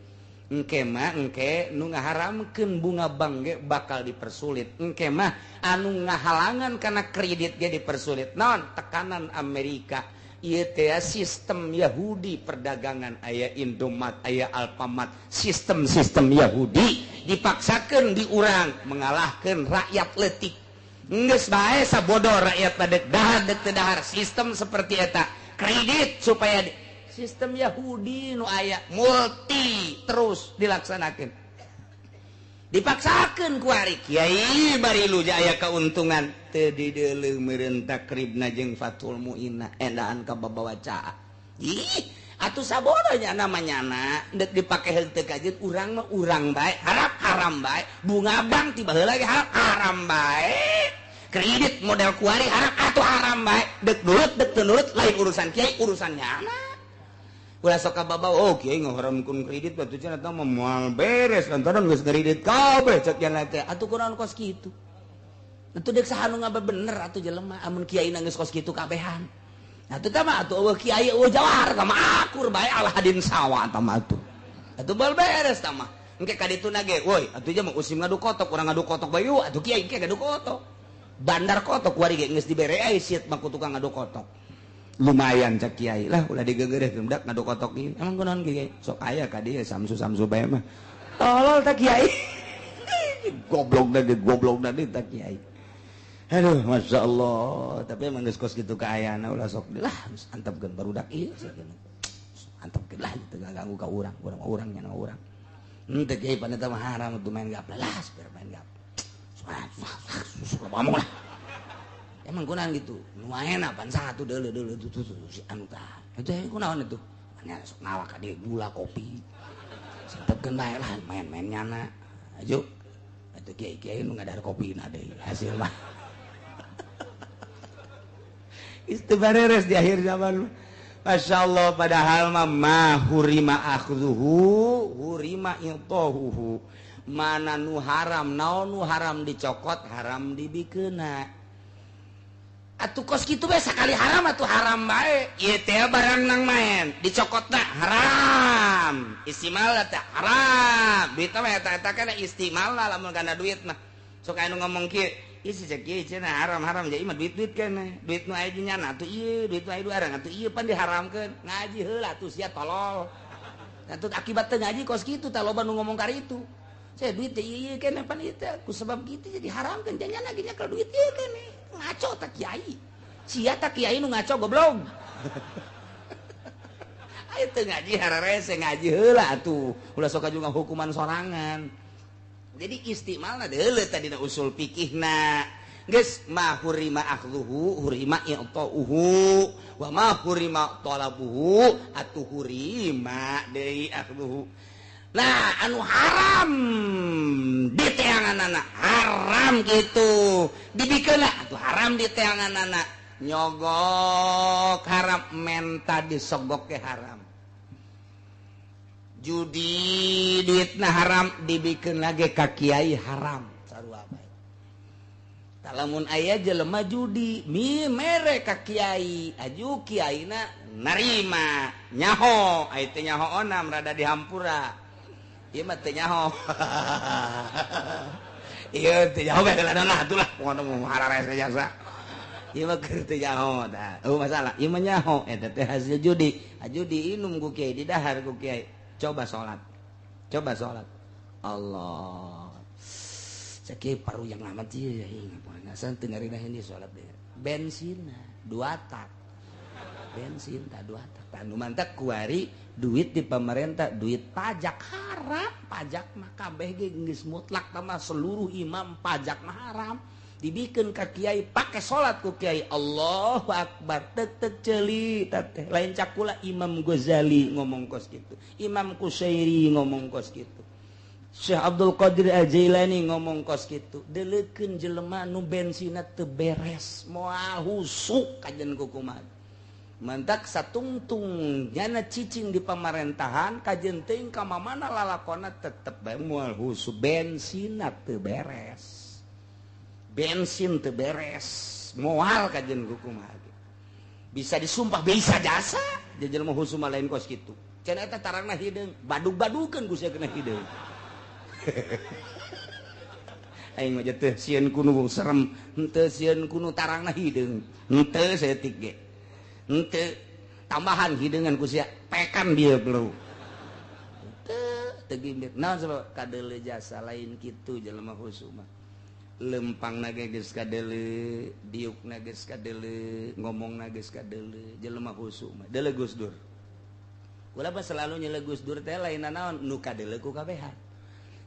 Engke mah engke nu ngaharamkeun bunga bank ge bakal dipersulit. Engke mah anu ngahalangan kana kredit ge dipersulit. Naon? Tekanan Amerika. Ieu teh sistem Yahudi perdagangan, aya Indomaret, aya Alfamart, sistem Yahudi dipaksakeun di urang mengalahkeun rakyat leutik. Geus bae sabodoh rakyat padek dahar deuk teu dahar. Sistem seperti eta. Kredit supaya sistem Yahudi nu aya multi terus dilaksanakan, dipaksakan ku ari kiai bari lu aya keuntungan teu dideuleuh meureun takribna jeung Fathul Muina endaan ka babawacaa. Ih atuh sabodohnya namanyana deuk dipake henteu kajeut urang mah urang bae harap haram bae, bunga bank tiba heula ge harap haram bae, kredit model kuari harap atuh haram bae, deuk nurut deuk teu nurut lain urusan kiai, urusan nyana. Ulah sok ka babaw, oh kiai ngaharamkeun kredit batu cenah tah moal beres lantaran geus kredit kabeh cek cenah teh. Atuh kunaon kos kitu? Atuh deuk saha nu ngaba bener atuh jelema amun kiai geus kos kitu kabehan. Atuh tah mah atuh eueuh kiai eueuh jawahar ka mah akur bae Al Hadin sawa tah mah atuh. Atuh bal beres tah mah. Engke ka dituna ge, woi atuh mah usim ngadu kotok urang ngadu kotok bae yuk atuh kiai engke ngadu kotok. Bandar kotok kuari ge geus dibere ai siet mah ku tukang ngadu kotok. Lumayan cek kiai lah ulah digegereh gendak ngadu kotok ieu emang kunaon kiai sok aya ka dieu samsu bae mah tolol tak kiai. goblok tadi tak kiai. Aduh Masya Allah, tapi emang geus kos kitu kaayana ulah sok lah antepkeun barudak ieu sakeun antepkeun lah teu ganggu ka urang nya na urang henteu kiai paneta mah haram tuh main gap lah biar main gap ngomong lah. Emang kunaon gitu nu ayeuna pan satu deuleu tuh si anu tah eta kunaon itu nya sok nawa ka dieu gula kopi santepkeun bae lah main-main nyana ajo atuh kiai-kiai nu ngadar kopina deui hasil mah itu bareres di akhir zaman Masya Allah padahal mah hurima akhduhu hurima intohuhu mana nu haram naon nu haram dicokot haram dibikeuna atuh kos kitu bae sakali haram atuh haram bae ieu teh barang nang main dicokotna haram istimal teh haram duit mah eta kana istimalna lamun kana duit mah sok anu ngomong kieu isi cek ieu cenah haram-haram jadi mah duit-duit keneh duit nu aya di nyana atuh ieu duit nu aya di arang atuh ieu pan diharamkeun ngaji heula atuh sia tolol atuh akibat teu ngaji kos kitu tah loba nu ngomong kari itu saya duit teh ieu keneh pan ieu teh ku sebab kitu jadi haramkeun nya nyana ge nya kalau duit ieu keneh ngaco tak kiai sia tak kiai nu ngaco goblok aya teu ngaji hararese ngaji heula atuh ulah sok juga hukuman sorangan jadi istimalna deuleu tadi na usul fikihna geus ma hurima akhluhu hurima i'tauhu wa ma hurima talabuhu atuh hurima deui akhluhu nah anu haram di teanganana haram gitu dibikeuna atuh haram di teanganana nyogok haram menta disogok ke haram judi duitna haram dibikeun lagi ka kiai haram sarua bae talamun aya jelema judi mi mere ka kiai aju kiaina narima nyaho aya teh nyaho onam rada dihampura ieu mah teh nyaho ieu teh nyaho bae lah atulah ngono hararese jasa ieu mah keur teu nyaho tah masalah ieu mah nyaho eta teh hasil judi ajudi inum ku kiai didahar ku kiai coba sholat Allah cek paru yang amat sih ya ngasan tengarina ini sholat deh bensin 2 tak bensin tak 2 tak anu mantak kuari duit di pemerintah duit pajak haram pajak mah kabeh ge geus mutlak mah seluruh imam pajak mah haram dibikin ka kiai pakai sholat ku kiai Allahu Akbar tek ceuli teh lain cakula Imam Ghazali ngomong kos gitu Imam Qusairi ngomong kos gitu Syekh Abdul Qadir Al-Jailani ngomong kos gitu deleukeun jelema nu bensina teu beres moal husuk kajen kukumat mantak satungtung nyana cicing di pemerintahan kajen teuing ka mamana lalakonna tetep bae moal husuk bensina teu beres bensin teu beres moal kajen kukumaha bisa disumpah bisa jasa jajal mah husuma lain kos kitu cenah eta tarangna hideung badug-badukeun ku sia kena hideung aing mah teh sieun kunu serem henteu sieun kunu tarangna hideung henteu saeutik ge henteu tambahan hideungan ku sia pekan dia bro teu gimbir naon sabab kadeuleu jasa lain kitu jelema husuma lempang na geus kadeuleu diuk na geus kadeuleu ngomong na geus kadeuleu jelema husuk mah deuleu Gus Dur ulah mah selalu nyele Gus Dur teh lain naon nu kadeuleu ku kabehan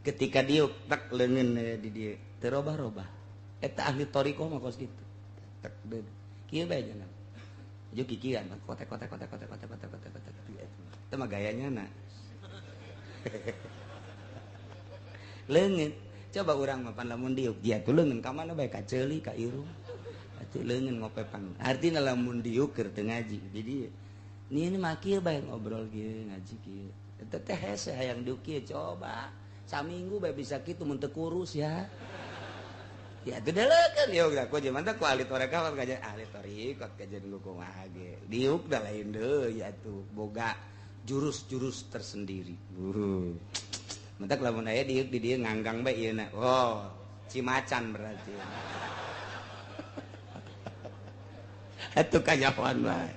ketika diuk tak leungeun di dieu teu robah-robah eta ahli thariqah mah kos kitu tak deul kieu bae cenah aju kikian kotek teh mah gayanya na leungeun coba urang mah pan lamun diuk dia tuh leungeun ka mana bae ka ceuli ka irung atuh leungeun ngopepang artina lamun diuk keur teu ngaji jadi ini mah kieu bae ngobrol kieu ngaji kieu eta teh hese hayang diuk kieu coba saminggu bae bisa kitu mun teu kurus ya teu deleukeun ya udah ku jeung mantap ku ahli thariqah kajian ahli thariqah kajian ku kumaha ge diuk da lain deui atuh boga jurus-jurus tersendiri mentak lamun aya diuk di dieu nganggang bae ieu na. Oh, cimacan berarti. Atuh kanyahoan bae.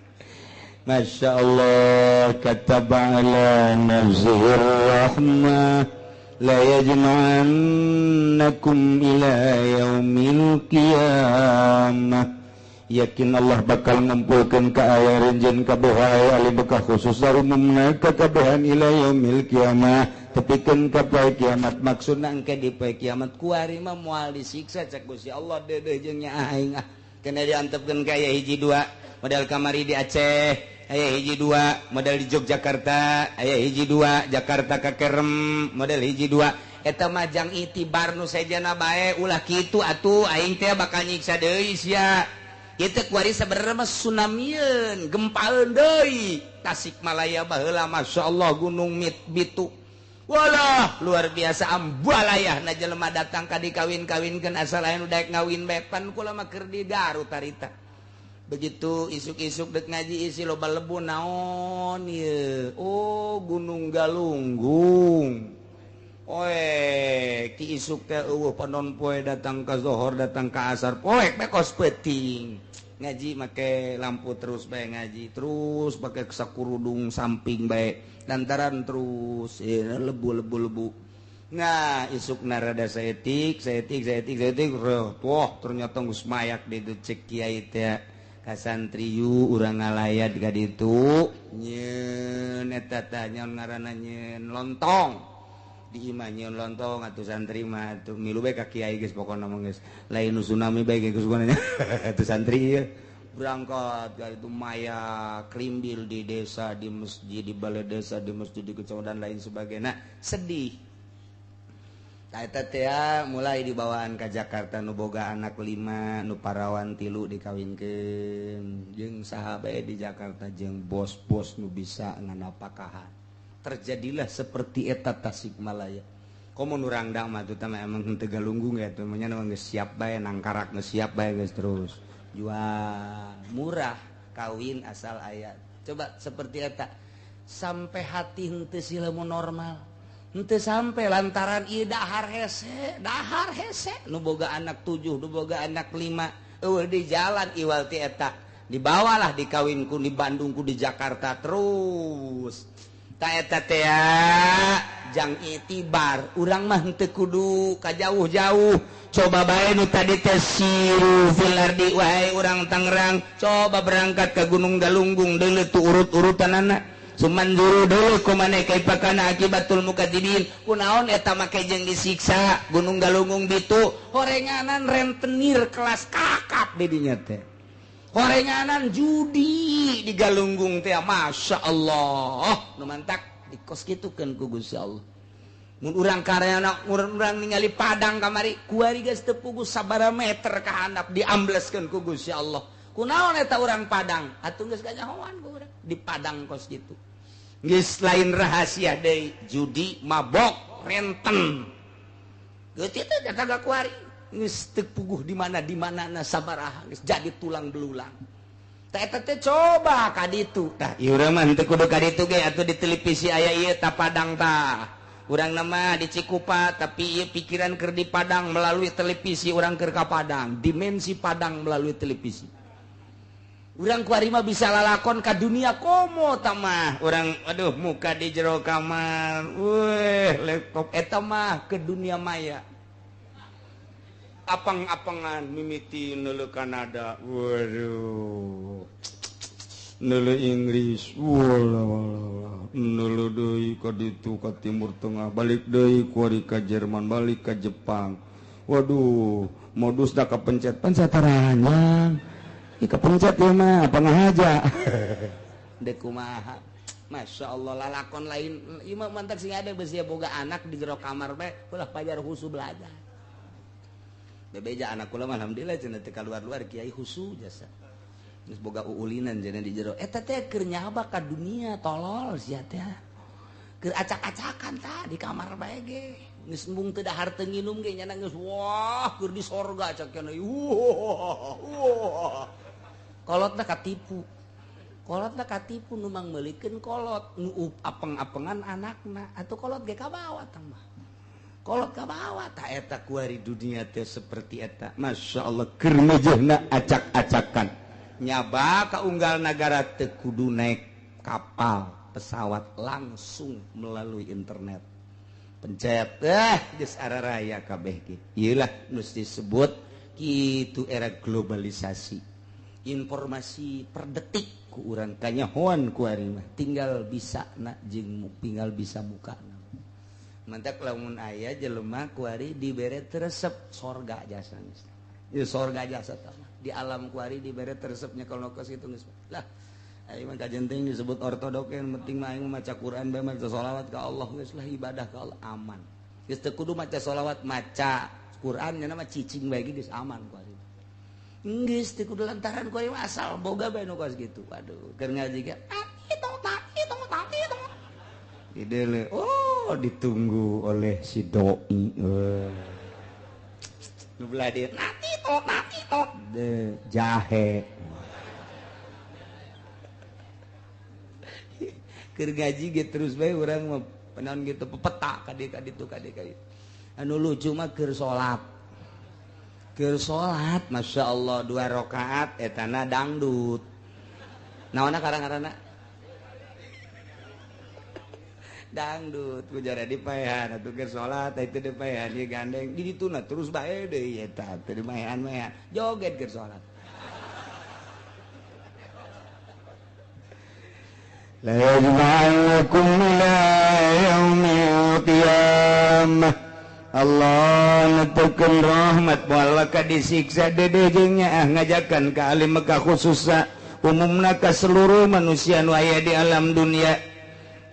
Masya Allah kataba ala nafsihir rahmah la yajma'annakum ila yaumil qiyamah. Yakin Allah bakal ngumpulkeun ka aya renjeun kabeh ali bekah khusus umumna ka kabehan ila yaumil qiyamah tepikeun ka poe kiamat maksudna engke di poe kiamat kuari mah moal disiksa cek Gusti Allah deudeuh jeung nya aing kena diantepkeun ka aya hiji 2 model kamari di Aceh aya hiji 2 model di Yogyakarta aya hiji 2 Jakarta ka Kerem model hiji 2 eta mah jang itibar nu sejana bae ulah kitu atuh aing teh bakal nyiksa deui sia itu kuari sebenarnya tsunamian gempaeun deui Tasikmalaya baheula Masya Allah gunung Bitu walah luar biasa ambalayahna jelema datang ka dikawin-kawinkeun asal lain udah ngawin bepan kula mah keur di Garut tarita begitu isuk-isuk dek ngaji isi loba lebu naon ieu oh Gunung Galunggung ki isuk teh eueuh panon poe datang ka zohor datang ka asar poek bekos peuting ngaji make lampu terus bae ngaji terus pakai sakurudung samping bae lantaran terus lebu nah isukna rada saeutik wah ternyata geus mayak di cek kiai teh ka santriyu urang ngalayat ka ditu nyeun eta teh nyaon ngaranna nyeun lontong di imahnya lontong atau santri mah tuh milu bae ka kiai geus pokona mah geus lain tsunami bae geus pokona atuh santri ya berangkat ka itu maya krimbil di desa di masjid di balai desa di masjid di kecamatan lain sebagainya sedih eta teh mulai dibawaan ka Jakarta nu boga anak 5 nu parawan 3 dikawinkeun jeung saha bae di Jakarta jeung bos-bos nu bisa nganapakahan terjadilah seperti eta Tasikmalaya. Komo urang da mah teh emang henteu galunggung ya teh nya geus siap bae nangkarak geus siap bae geus terus. Jual murah kawin asal aya. Coba seperti eta. Sampai hati henteu silemu normal. Henteu sampai lantaran ieu dahar hese nu boga anak 7, nu boga anak 5. Eueuh di jalan iwal ti eta. Dibawalah dikawinku di Bandungku di Jakarta terus. Eta teh jang itibar urang mah henteu kudu ka jauh-jauh coba bae nu tadi teh siru fil ardi wahai urang Tangerang coba berangkat ke Gunung Galunggung deuleu tu urut-urutanana cuman dulu deuleu kumaneh kaipakana akibatul mukadzibin kunaon eta make jeung disiksa Gunung Galunggung Bitu horenganan rentenir kelas kakap di dinya teh horenganan judi di Galunggung teh Masya Allah nu mantak di kos kitukeun ku Gusti Allah mun urang karyana urang ningali padang kamari kuari geus teu puguh sabaraha meter ka handap diambleskeun ku Gusti Allah kunaon eta urang padang atuh geus ganyahoan ku urang di padang kos kitu geus lain rahasia deui judi mabok renten geus kitu jataga kuari geus teu puguh di mana na sabaraha geus jadi tulang belulang. Tah eta teh coba ka ditu. Tah ieu urang mah henteu kudu ka ditu ge atuh di televisi aya ieu ta Padang tah. Urang nama di Cikupa tapi ieu pikiran keur di Padang melalui televisi urang keur ka Padang, dimensi Padang melalui televisi. Urang kuari mah bisa lalakon ka dunia komo tah mah. Urang aduh muka di jero kamar. Weh laptop eta mah ke dunia maya. Apang-apangan mimiti neuleu Kanada waduh neuleu Inggris walah neuleu deui ka ditu ka Timur Tengah balik deui kuari ka Jerman balik ka Jepang waduh modusna kapencet taranyang ieu kapencet ieu mah pangahaja dek kumaha Masya Allah lalakon lain ieu mah mantap sing ada beus boga anak di jero kamar bae ulah pajar husu belajar bebeja anak kula alhamdulillah cenah teh kaluar-luar kiai husu jasa geus boga uulinan cenah di jero eta teh keur nyaba ka dunia tolol sia teh keur acak-acakan tah di kamar bae ge geus embung teu dahar teu nginum ge nya geus wah keur di sorga cakeun kolotna katipu nu mang meulikeun kolot nu apeng-apengan anakna atuh kolot ge ka bawah tah mah kolot ka bawah tak eta kuari dunia teh seperti eta Masya Allah keur mejehna acak-acakan nyaba ka unggal nagara teu kudu naik kapal pesawat langsung melalui internet pencet geus araraya kabeh ge ieu lah nu disebut kitu era globalisasi informasi per detik ku urang kanyahoan kuari mah tinggal bisa na jeung tinggal bisa mukana mantak lamun aya jelema kuari dibere resep sorga jasa geus. Ieu sorga jasa tah. Di alam kuari dibere resepnya kalau kos itu geus. Lah, aya mah kajenting disebut ortodok yang penting mah aing maca Quran bae maca sholawat ka Allah geus lah ibadah ka Allah aman. Geus teu kudu maca sholawat maca Quran nya mah cicing bae geus aman kuari. geus teh kudu lantaran kowe asal boga bae nu kos kitu. Waduh, keur ngaji ge itu. Idele ditunggu oleh si doi. Nu belah dia nanti tok. Jahe. Keur ngaji ge terus bae urang mah panaon gitu pepeta ka ditu. Anu lucu mah keur salat. Masya Allah 2 rakaat etana dangdut. Naonna karang-karana dangdut kujara dipaehan atuh keur salat itu dipaehan ieu gandeng di dituna terus bae deui eta teu dimaehan joget keur salat. La yajma'akum ila yaumil qiyamah. Allah netekeun rahmat moal ka disiksa dede jeung nya ngajakan ka alim ka khususna umumna ka seluruh manusia nu aya di alam dunia.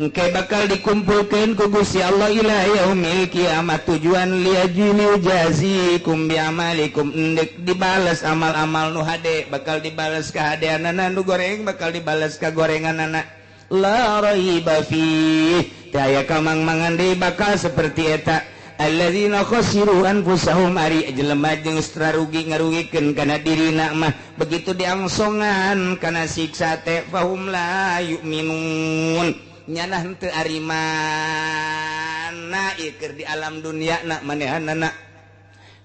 Engke bakal dikumpulkeun ku Gusti Allah ila yaumil kiamat tujuan liyajli jazikum bi amalikum endek dibales amal-amal nu hade bakal dibales ka hadeanana nu goreng bakal dibales ka gorenganana la raiba fi taya kamang-mangan deui bakal seperti eta alladzina khasiru anfusahum ari jelema jeung rugi ngarugikeun kana dirina mah begitu diangsongan kana siksa teh fahum la yu'minun nyana henteu arimana ieu keur di alam dunia na manehanana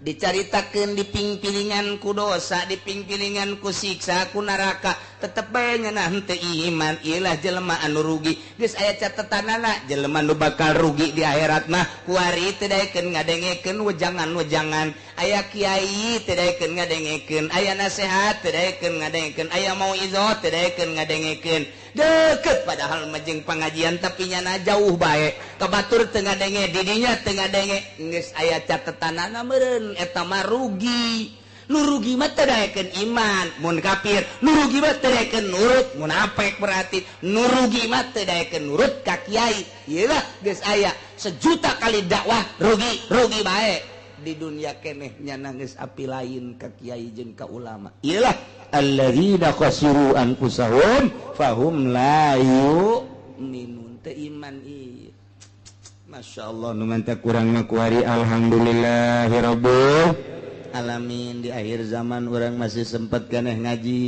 dicaritakeun diping-pilingan ku dosa diping-pilingan ku siksa ku neraka tetep bae nyana henteu iman ieulah jelema anu rugi geus aya catetanana jelema nu bakal rugi di akhirat mah kuari teu daekeun ngadengekeun wejangan-wejangan aya kiai teu daekeun ngadengekeun aya nasihat teu daekeun ngadengekeun aya mauizah teu daekeun ngadengekeun deket padahal majeng pengajian tapi nyana jauh bae kabatur teu ngadenge didinya teu ngadenge geus aya catetanana meureun eta mah rugi nu rugi mah teu daekeun iman mun kafir nu rugi mah teu daekeun nurut munafik berarti nu rugi mah teu daekeun nurut ka kiai ieulah geus aya sejuta kali dakwah rugi bae di dunia keneh nyana geus api lain ka kiai jeung ka ulama ieulah alladzina khasiru anfusahum fahum la yu'minun teu iman ieu. Masyaallah nu mantep kurang mah kuari alhamdulillahirabbil alamin di akhir zaman urang masih sempat keneh ngaji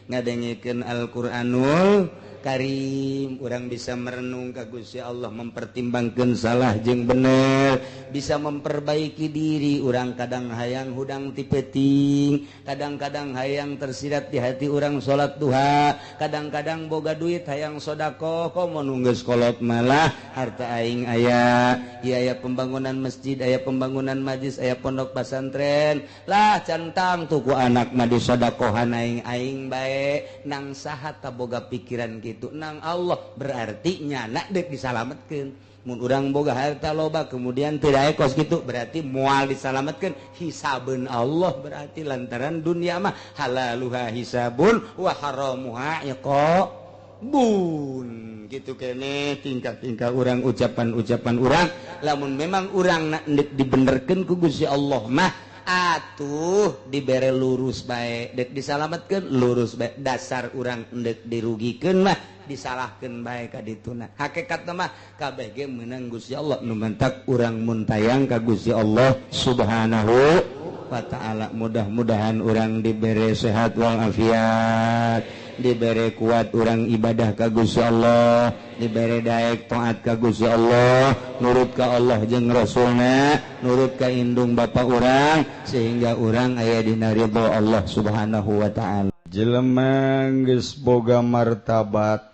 ngadengekeun Al-Qur'anul Karim urang bisa merenung ka Gusti Allah mempertimbangkeun salah jeung bener bisa memperbaiki diri urang kadang hayang hudang ti peuting kadang-kadang hayang tersirat di hati urang salat duha kadang-kadang boga duit hayang sedekah komo nu geus kolot malah harta aing aya ieu aya pembangunan masjid aya pembangunan majlis aya pondok pesantren lah cantang tuku anak mah disedekahan aing bae nang saha ta boga pikiran kitu nang Allah berarti nyana deuk disalametkeun mun urang boga harta loba kemudian teu dae kos kitu berarti moal disalametkeun hisabeun Allah berarti lantaran dunia mah halaluha hisabun wa haramuha iqabun gitu kene tingkah-tingkah urang ucapan-ucapan urang lamun memang urang deuk dibenerkeun ku Gusti Allah mah atuh dibere lurus bae dek disalametkeun lurus bae dasar urang dek dirugikeun mah disalahkeun bae ka dituna hakikatna mah kabeh ge meunang Gusti Allah nu mantak urang mun tayang ka Gusti Allah subhanahu wa ta'ala mudah-mudahan urang dibere sehat wal afiat dibere kuat urang ibadah ka Gusti Allah dibere daek taat ka Gusti Allah nurut ka Allah jeung Rasulna nurut ka indung bapa urang sehingga urang aya dina ridho Allah subhanahu wa ta'ala jelema geus boga martabat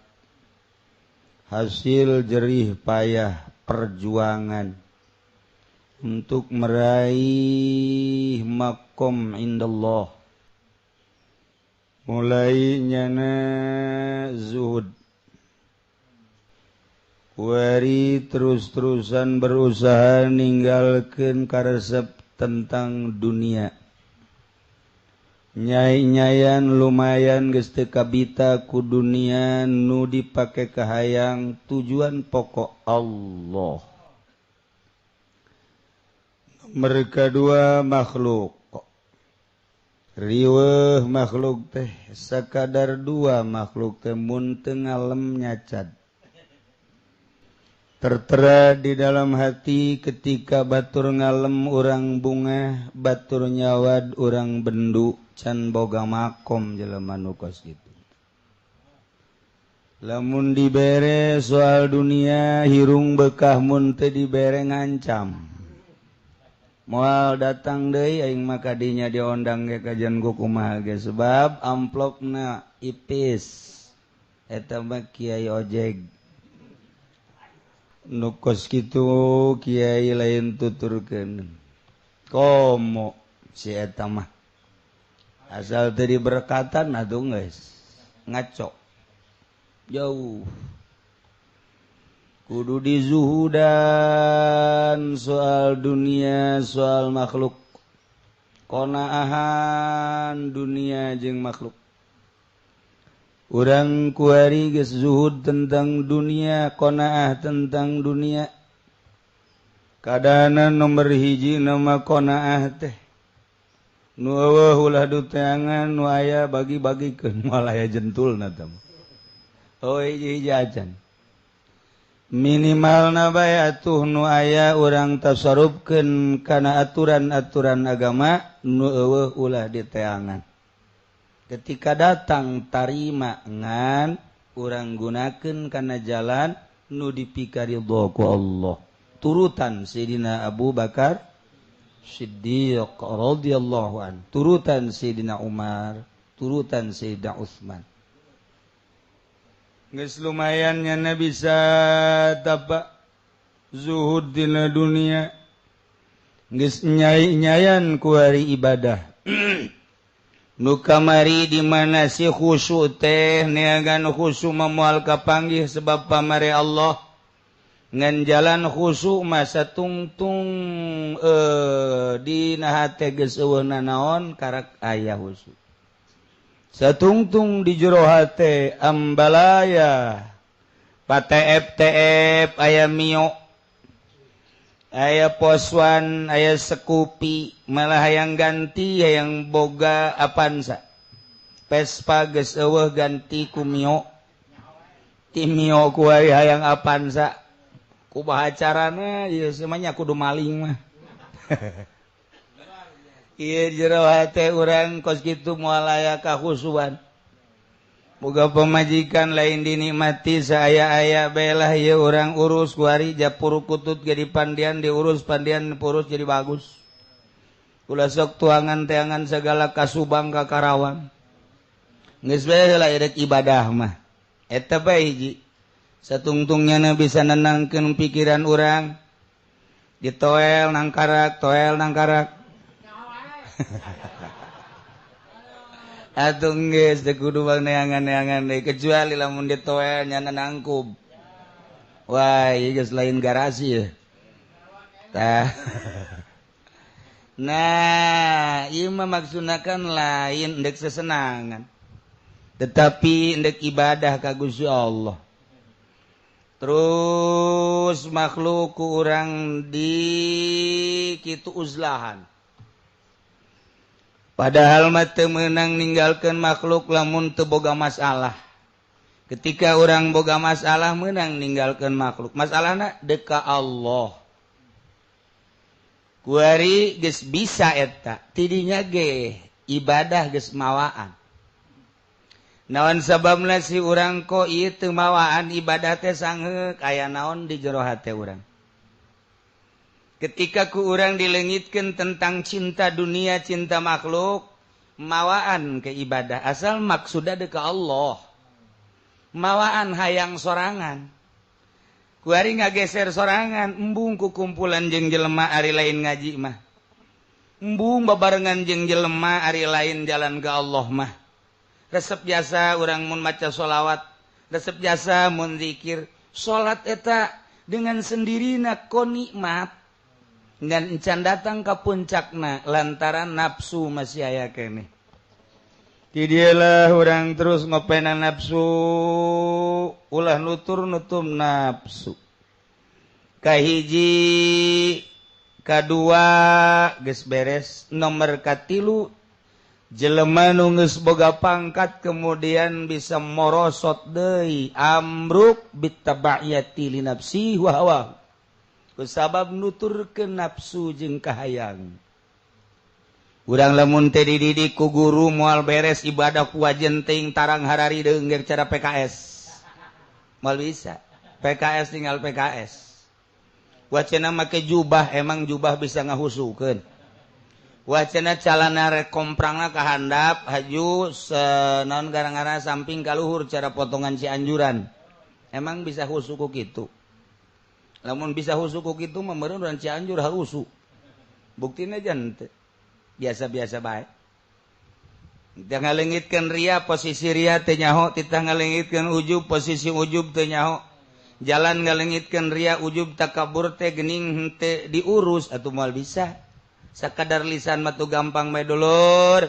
hasil jerih payah perjuangan untuk meraih makom indallah mulai nyana zuhud kuari terus-terusan berusaha ninggalkeun karesep tentang dunia nyai-nyayan lumayan geus teu kabita ku dunia nu dipake kahayang tujuan pokok Allah mereka dua makhluk riweuh makhluk teh sakadar dua makhluk teh mun teu ngalem nyacad. Tertera di dalam hati ketika batur ngalem urang bunga, batur nyawad urang bendu, can boga makom jelema nu kos kitu. Lamun dibere soal dunia hirung bekah mun teu dibere ngancam. Moal datang deui aing mah kadinya diondang ge kajian ku kumaha ge sebab amplopna ipis. Eta mah kiai ojek. Nu kos kitu kiai lain tuturkeun. Komo si eta mah. Asal teu diberkatan atuh geus ngaco. Jauh. Kudu dizuhudan soal dunia, soal makhluk. Qanaahan dunia jeung makhluk. Urang kuari geus zuhud tentang dunia, qanaah tentang dunia. Kadana nomor hiji nama qanaah teh. Nu eueuh ulah duteangan nu aya bagi-bagikeun moal aya jentulna teh. Oh hiji-hiji acan. Minimalna bae atuh nu aya urang tasarrufkeun kana aturan-aturan agama nu eueuh ulah diteangan. Ketika datang tarima ngan urang gunakeun kana jalan nu dipikaridho ku Allah. Turutan Sayyidina Abu Bakar Siddiq radhiyallahu an, turutan Sayyidina Umar, turutan Sayyidina Utsman. Geus lumayan nya bisa tapak zuhud dina dunia. Geus nyai-nyayan ku hari ibadah. Nu kamari di mana si khusyuk teh neangan khusyuk moal kapanggih sebab pamare Allah ngan jalan khusyuk masa tungtung dina hate geus eueuhna naon karak aya khusyuk. Satungtung di jero hate ambalaya pateep-teep aya mio aya poswan aya sekupi malah hayang ganti hayang boga apansa Vespa geus eueuh ganti ku mio ti mio ku hayang apansa kumaha carana ieu semuanya kudu maling mah ieu jero hate urang kos kitu moal aya kahusuan boga pamajikan lain dinikmati saaya-aya belah ieu urang urus ku hari japur kutut ge dipandian diurus pandian purus jadi bagus ulah sok tuangan teangan segala kasubang ka Karawang geus bae heula irek ibadah mah eta bae hiji satungtungnya bisa nenangkeun pikiran urang ditoel nang karak toel nang karak atuh geus teu kudu bang neangan-neangan deui kecuali lamun ditoel nya nangkub wah ieu geus lain garasi ya tah nah ieu mah maksudna kan lain endek sesenangan tetapi endek ibadah ka Gusti Allah. Terus makhluk ku urang di kitu uzlahan. Padahal mah teu meunang ninggalkeun makhluk lamun teu boga masalah. Ketika urang boga masalah meunang ninggalkeun makhluk. Masalahna deka Allah. Kuari geus bisa eta, tidinya ge ibadah geus mawaan. Naon sababna si urang ko ieu teu mawaan ibadah teh sangheuk aya naon di jero hate urang. Ketika ku urang dileungitkeun tentang cinta dunia, cinta makhluk, mawaan ke ibadah asal maksudna deuk ka Allah. Mawaan hayang sorangan. Ku ari ngageser sorangan, embung ku kumpulan jeung jelema ari lain ngaji mah. Embung babarengan jeung jelema ari lain jalan ka Allah mah. Resep biasa urang mun maca sholawat, resep biasa mun zikir. Salat eta dengan sendirina ko nikmat dan encan datang ka puncakna lantaran nafsu masih aya keneh. Ti dieulah urang terus ngopena nafsu ulah nutur-nutum nafsu. Kahiji kadua geus beres, nomor katilu jelema nu geus boga pangkat kemudian bisa morosot deui amruk bitaba'iyati li nafsi wa hawa kusabab nuturkeun nafsu jeung kahayang. Urang lamun teh dididik ku guru moal beres ibadah ku wajen teuing tarang harari deungger cara PKS. Moal bisa. PKS tinggal PKS. Wacana make jubah emang jubah bisa ngahusukeun. Wacana calana rek komprangna ka handap haju naon garang-garang samping ka luhur cara potongan Cianjuran. Emang bisa husuku kitu. Lamun bisa husuku kitu mah meureun urang Cianjur harusu. Buktina jan teu. Biasa-biasa baik. Kita ngalengitkan ria, posisi ria teu nyaho, kita ngalengitkan ujub, posisi ujub teu nyaho. Jalan ngalengitkan ria, ujub, takabur teh geuning henteu diurus atuh moal bisa. Sakadar lisan mah tu gampang bae dulur.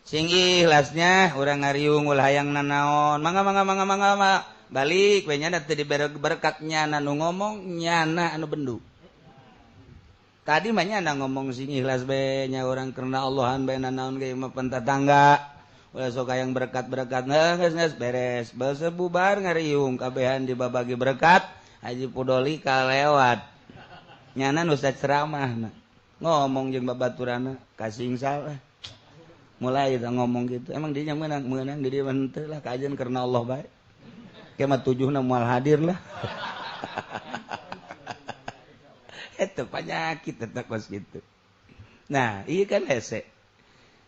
Sing ikhlasnya urang ngariung ulah hayang nanaon. Mangga. Balik we nya teu dibere berkat nyana nu ngomong, nyana anu bendu. Tadi mah nya ngomong sing ikhlas be nya urang karena Allahan bae naon ge mah pentatangga. Ulah sok hayang berkat-berkat geus beres. Basa bubar ngariung kabehan dibabagi berkat, Haji Pudoli kalewat. Nyana nu ceramah ngomong jeung babaturanna kasing salah. Mulai kita ngomong gitu. Emang dinya meunang di dieu henteu lah kajian karena Allah bae. Ke mah tujuhna moal hadir lah. Itu penyakit tetap kos gitu. Nah, iya kan hese.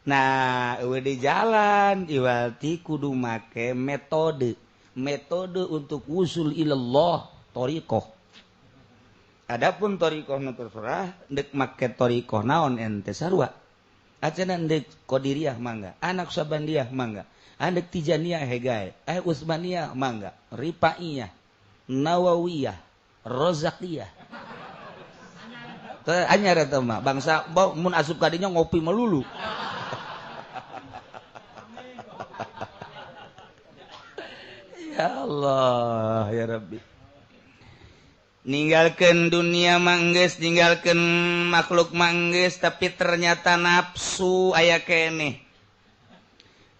Nah, di jalan iwalti kudu make metode untuk usul ilallah thariqah. Adapun thariqah nu terserah dek make thariqah naon ente sarua. Acenah dek Qadiriyah mangga, anak Sabandiyah mangga, anak Tijaniyah hegae, Utsmaniyah mangga, Rifaiyah, Nawawiyah, Rozakiyah. Anyar eta mah bangsa mun asup ka dinya ngopi melulu. Ya Allah ya Rabbi. Ninggalkeun dunia manggeus, ninggalkeun makhluk manggeus, tapi ternyata nafsu aya keneh.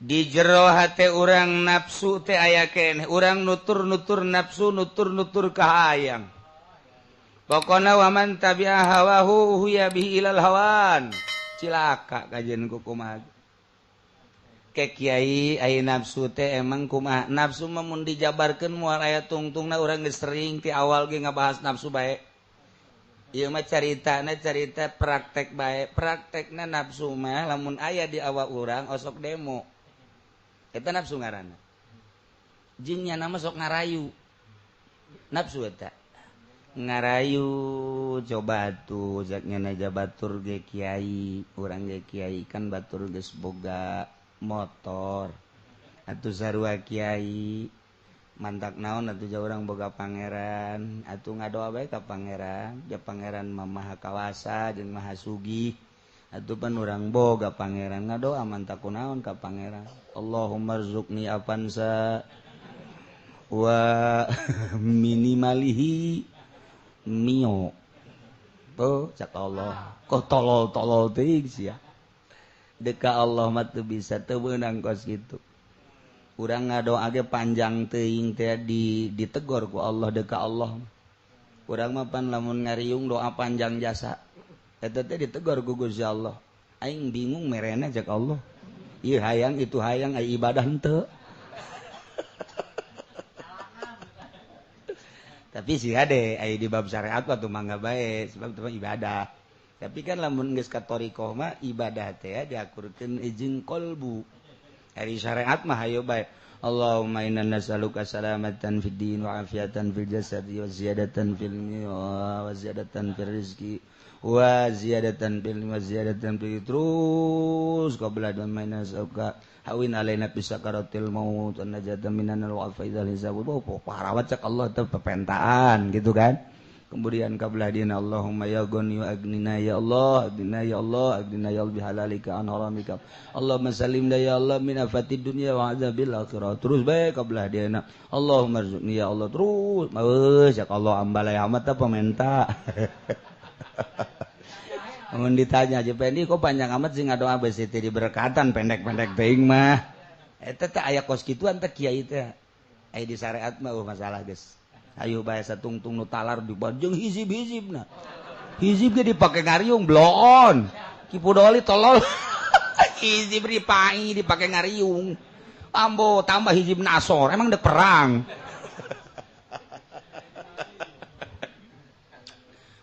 Di jero hate urang nafsu teh aya keneh. Urang nutur-nutur nafsu, nutur-nutur kahayang. Pokona waman tabi'a hawahu huya bihi ilal hawan. Cilaka kajian kumaha. Ke kiai aya nafsu teh emang kumaha. Nafsu mah mun dijabarkeun moal aya tungtungna urang geus sering ti awal ge ngabahas nafsu bae. Ieu mah caritana carita praktek bae. Praktekna nafsu mah lamun aya di awak urang osok demo. Eta nafsu ngaranna. Jinnya nama sok ngarayu. Nafsu eta. Ngarayu coba tuh zaknya naja batur ge kiai urang ge kiai kan batur geus boga motor atuh sarua kiai mantak naon atuh ja urang boga pangeran atuh ngadoa bae ka pangeran ja pangeran mah maha kawasa jeung maha sugih atuh pan urang boga pangeran ngadoa mantak kunaon ka pangeran Allahumma rzuqni afansa wa minimalihi mio tuh cak Allah kok tolol teuing sia deka Allah mah teu bisa teu beunang kos kitu urang ngadoa ge panjang teuing teh ditegor ku Allah deka Allah urang mah pan lamun ngariung doa panjang jasa eta teh ditegor ku Gusti Allah aing bingung merena cak Allah ieu hayang itu hayang aya ibadah henteu. Tapi sih ade aya di bab syariat tuh mangga bae sebab itu ibadah. Tapi kan lamun geus ka thariqah mah ibadah teh diakurkeun jeung qalbu. Ari syariat mah hayo bae. Allahumma inna nas'aluka salamatan fid din wa afiatan fil jasad wa ziyadatan fil ilmi wa ziyadatan fil rizqi wa ziyadatan fil ilmi wa ziyadatan fil terus qabla dan nas'aluka hawin alaina bisakaratil maut an najatan minan al faizal hisab parawat cak Allah teh pepentaan gitu kan kemudian qabla dina Allahumma ya ghani wa agnina ya Allah agnina ya Allah agnina ya bihalalika an haramika Allahumma salim ya Allah min afatid dunya wa azabil akhirah terus bae qabla dina Allahumma rzuqni ya Allah terus cak Allah ambalai amat teh pementa Mun ditanya aja Pendi kok panjang amat sih ngadoa BCT diberkatan pendek-pendek teuing mah. Eta teh aya kos kituan teh kiai teh. Aya di syariat mah masalah geus. Ayo bae satungtung nu talar dibajeng hizib-hizibna. Hizib ge dipake ngariung bloon. Kipu doli tolol. Hizib dipai dipake ngariung. Ambo tambah hizib nasor emang dek perang.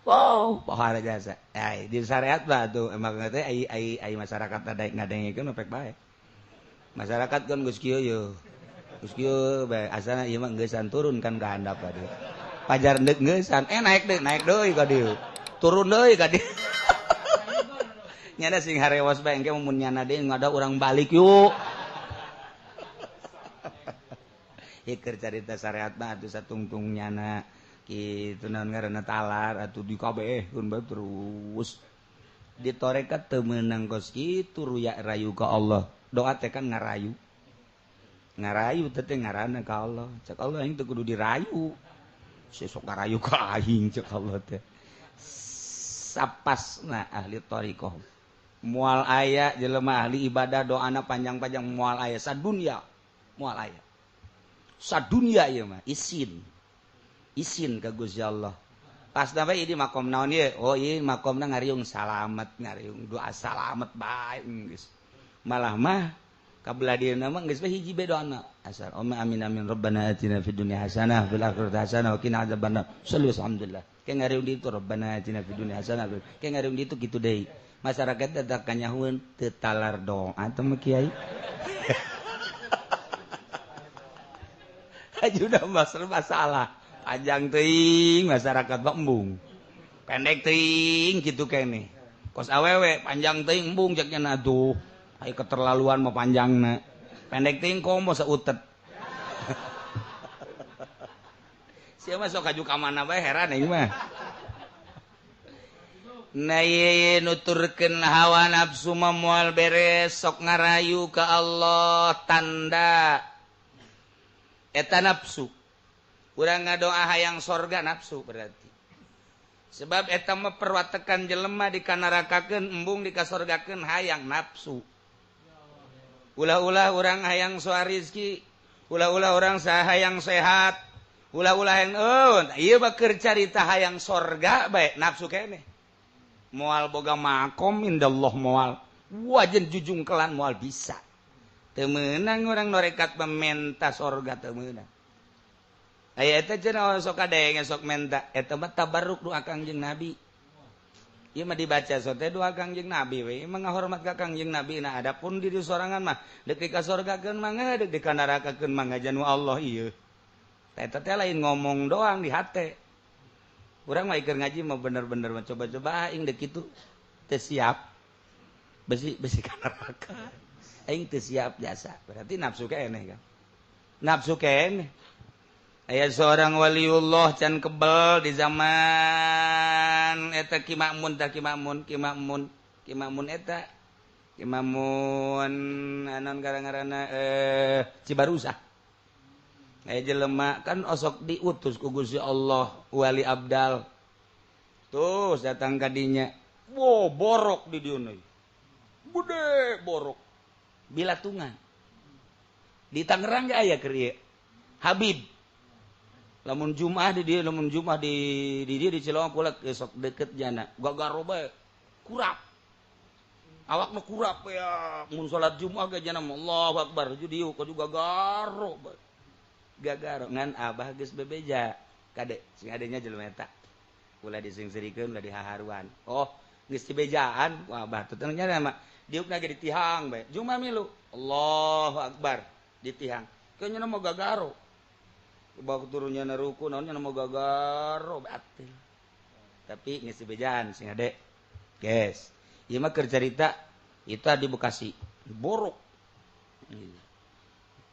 Wow, pohara jasa. Ay, di syariat lah tuh emang teh ai masyarakat ada ngadengikeun opek bae. Masyarakat kan geus kieu yo. Geus kieu bae asana ieu mah geusan turun kan ka handap ka dieu. Pajar deuk geusan, naik deui ka dieu. Turun deui ka dieu. Nyana sing harewas bae engke mun nyana deui ngada urang balik yuk. Ieu keur carita syariat mah atuh satungtung nyana. Kitu naon ngaranna talar atuh di kabehkeun bae terus ditorekat teu meunang kos kitu ruya rayu ka Allah doa teh kan ngarayu teh ngaranna ka Allah cek Allah aing teu kudu dirayu sesok ngarayu ka aing cek Allah teh sapasna ahli thariqah moal aya jelema ahli ibadah doana panjang-panjang moal aya sadunya moal aya sadunya ieu mah isin ka Gusti Allah. Pas na bae di makom naon ieu? Oh ieu makomna ngariung salamet, ngariung doa salamet bae geus. Malah mah kabeladieuna mah geus bae hiji bae doana. Asal amin amin rabbana atina fid dunya hasanah fil akhirati hasanah wa qina adzabannar. Shallu alhamdulillah. Ke ngariung di itu rabbana atina fid dunya hasanah. Ke ngariung di itu kitu deui. Masyarakat tetep kanyahueun teu talar doa teh mah kiai. Ajuda masalah. Panjang teuing masyarakat mah embung. Pendek teuing kitu keneh. Kos awewe panjang teuing embung cek nya atuh. Aya keterlaluan mah panjangna. Pendek teuing komo sautet. Sia mah sok aju ka mana bae heran aing mah. Na ieu nuturkeun hawa nafsu mah moal beres sok ngarayu ka Allah tanda eta nafsu. Urang ngadoa hayang sorga nafsu berarti. Sebab eta mah perwatekan jelema dikanarakakeun embung dikasorgakeun hayang nafsu. Ulah-ulah urang hayang soal rezeki, ulah-ulah urang hayang sehat, ulah-ulah hayang ieu mah keur carita hayang sorga bae nafsu keneh. Moal boga makom indallah moal. Wajen jujung kelan moal bisa. Teu meunang urang norekat mementa sorga teu meunang. Aya eta cenah sok kadenge sok menta eta mah tabarruk doa Kangjeng Nabi. Ieu mah dibaca sote doa Kangjeng Nabi we mah ngahormat ka Kangjeng Nabi nah adapun diri sorangan mah deuk dikasorgakeun mah deuk dikanarakakeun mah ngajanu Allah ieu. Eta teh lain ngomong doang di hate. Urang mah keur ngaji mah bener-bener mah coba-coba aing deuk kitu teu siap. Besi kanaraka. Aing teu siap jasa. Berarti nafsu keneh kan. Nafsu keneh. Aya seorang waliullah can kebel di zaman eta Ki Makmun eta Ki Makmun anon gara-garana Cibarusah. Aya jelema kan osok diutus ku Gusti Allah wali abdal. Terus datang ka dinya. Wo borok di dieu deui. Bude borok. Bilatungan. Di Tangerang ge aya keur ieu. Habib lamun Jumaah di dia lamun Jumaah di dia di Cilawang pula esok deket jana gagaro bae kurap awakna kurap ya mun salat Jumaah ge jana Allahu Akbar ju dieu kudu gagaro bae gagaro ngan abah geus bebeja kade sing adenya jelema eta ulah disingserikeun ulah dihaharuan oh geus dibejaan wah abah teh nya mah diukna ge ditihang bae Jumaah milu Allahu Akbar ditihang kayaknya mah gagaro bawa turunnya na ruku naonnya na mau gagaro batil tapi ngisi bejaan sing ade guys ieu mah keur carita itu di Bekasi borok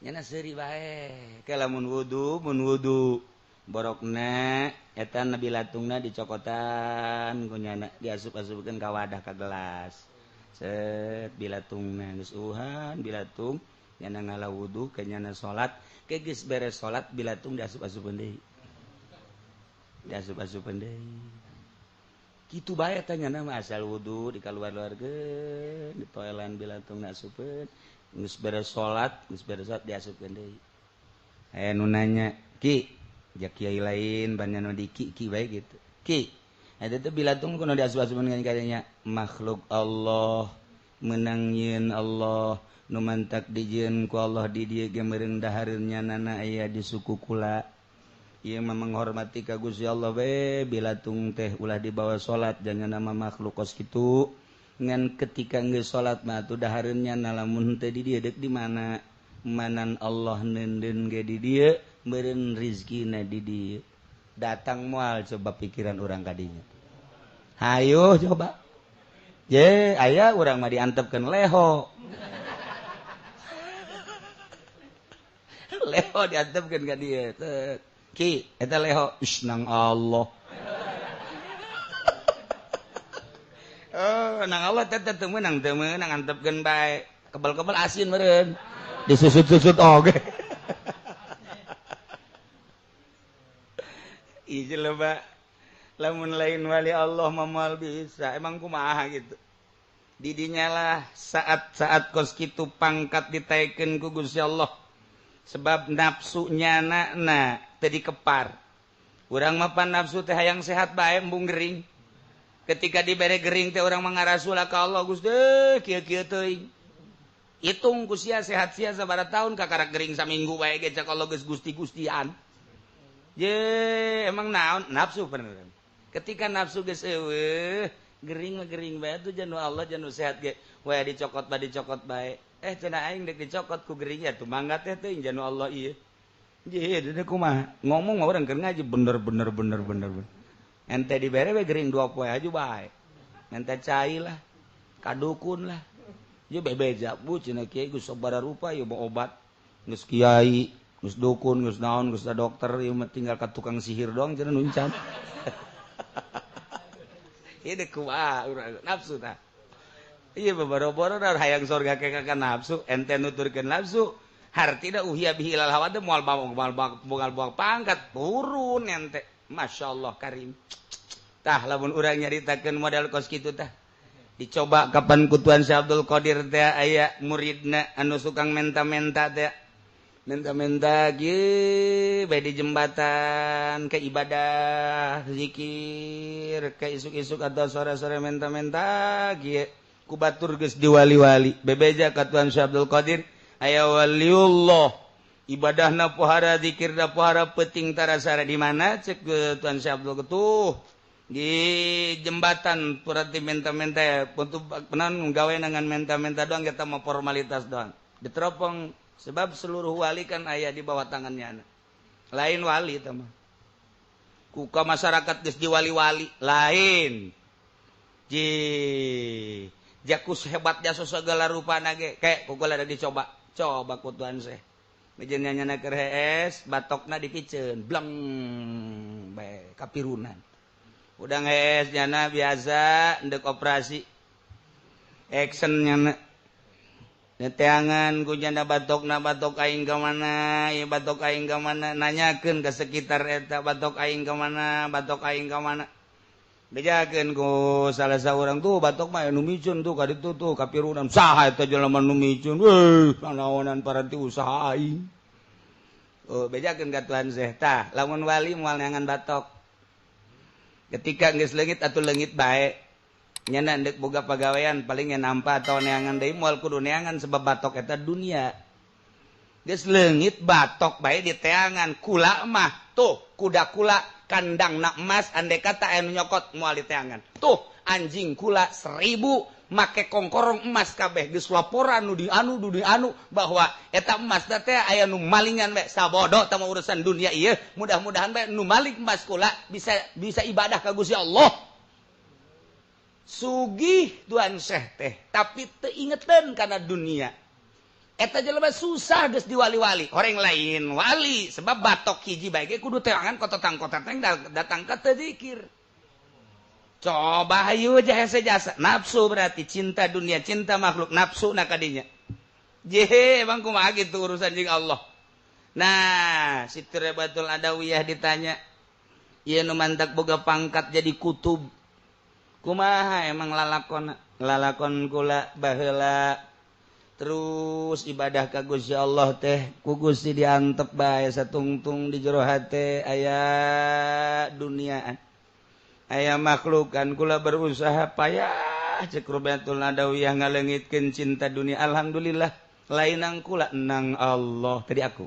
nyana seuri bae ke lamun wudu borokna eta na bilatungna dicokotan ku nyana diasup-asupkeun ka wadah ka gelas set bilatungna geus uhan bilatung nyana ngala wudu ke nyana salat ke geus beres salat bilatung diasup-asupeun deui Kitu bae tanya nama asal wudu di keluar-luarkeun di toilan bilatung nasupkeun geus beres salat diasupkeun deui. Nu nanya, Ki, jak kiai lain banyak di ki bae gitu. Ki, eta teh bilatung kudu diasup-asupkeun ka kadinya makhluk Allah menang yeun Allah nu mantak dijieun ku Allah di dieu ge meureun dahareunnya nana aya di suku kula. Ieu mah menghormati ka Gusti Allah we bilatung teh ulah dibawa salat jangan nama makhluk kos kitu ngan ketika geus salat mah atuh dahareunnya lamun teh di dieu deuk di mana manan Allah neundeun ge di dieu meureun rezekina di dieu datang moal coba pikiran urang kadinya hayo coba ye aya urang mah diantepkeun leho leho diantepkeun ka dieu teh Ki, eta leho, nang Allah. Nang Allah tetep temenang antepkeun bae. Kebal-kebal asin meureun. Disusut-susut oge. Ieu loba lamun lain wali Allah mah moal bisa. Emang kumaha gitu. Didinya lah saat-saat kos kitu pangkat ditaikeun ku Gusti Allah. Sebab nafsunya na tadi kepar urang mapan nafsu teh hayang sehat bae embung gering ketika dibere gering teh urang mangarasulah ka Allah Gusti kieu-kieu teuing hitung ku sia sehat sia sabaraha taun kakarak gering saminggu bae ge cak Allah geus gusti-gustian ye emang naon nafsu bener ketika nafsu geus eueuh gering mah gering bae tuh janu Allah janu sehat ge we dicokot bae cenah aing dek dicokot ku gering ya tuh mangga teh teuing janu Allah ieu ye dede kumaha ngomong urang keur ngaji bener ente dibere we gering 2 poe aja bae ente cai lah kadukun lah ye bebeja bu cenah kiai geus sabaraha rupa ye mau obat geus kiai geus dukun geus naon geus dokter ieu mah tinggal ka tukang sihir doang cenah nuncan ieu deh kumaha urang nafsu tah ieu babaro-baro hayang sorga ke ka nafsu ente nuturkeun nafsu hartina uhya bihi ilal hawa teh moal bawa pangkat turun ente masyaallah karim tah lamun urang nyaritakeun model kos kitu tah dicoba kapan ku Tuan Syekh Abdul Qadir teh aya muridna anu sukang menta-menta teh menta-menta ge bae di jembatan ke ibadah zikir ke isuk-isuk atau sore-sore menta-menta ge ku batur geus diwali-wali bebeja ka Tuan Syekh Abdul Qadir aya waliullah ibadahna pohara zikirna pohara peuting tarasara di mana cek Tuan Syekh Abdul Ketuh di jembatan purati menta-menta untuk penan gawe nangan menta-menta doang kita mau formalitas doang diteropong sebab seluruh wali kan aya di bawah tangannya lain wali teh mah ku ka masyarakat geus diwali-wali lain ji jakus hebat jasa segala rupana ge kayak kugula ada dicoba coba ku Tuan Syekh mejennya nyana keur hees batokna dipiceun bleng bae kapirunan udang hees nyana biasa endek operasi action nyana neteangan ku nyana batok aing ka mana ieu batok aing ka mana nanyakeun ka sekitar eta batok aing ka mana bejakeun ku salah saurang tuh batok mah nu micun tuh ka ditu tuh kapirunan saha eta jelema nu micun nanaonan paranti usaha aing bejakeun ka Tuan Syekh tah lamun wali moal neangan batok ketika geus leungit atuh leungit bae nyana endek boga pagawean paling nampa atau neangan deui moal kudu neangan sebab batok eta dunia geus leungit batok bae di teangan kula mah tuh kuda kula kandang nak emas andai kata anu nyokot moal di teangan tuh anjing kula 1000 make kongkorong emas kabeh geus laporan nu di anu bahwa eta emas teh aya nu malingan we sabodo teh urusan dunia ieu mudah-mudahan we nu maling emas kula bisa ibadah ka Gusti Allah sugih Tuan Syekh teh tapi teu ingeteun kana dunia eta jelema susah geus diwali-wali orang lain wali sebab batok hiji bae ge kudu teangan kototang-kototang datang ka teu zikir coba hayu jasa nafsu berarti cinta dunia cinta makhluk nafsu na kadinya jehe emang kumaha gitu urusan jeung Allah nah si Tirebatul Adawiyah ditanya ieu nu mantak boga pangkat jadi kutub kumaha emang lalakon kula baheula terus ibadah ka Gusti Allah teh ku Gusti diantep bae satungtung di jero hate aya duniaan aya makhlukan kula berusaha payah cek Rubiatul Nadawiyah ngaleungitkeun cinta dunia alhamdulillah lainang kula nang Allah tadi aku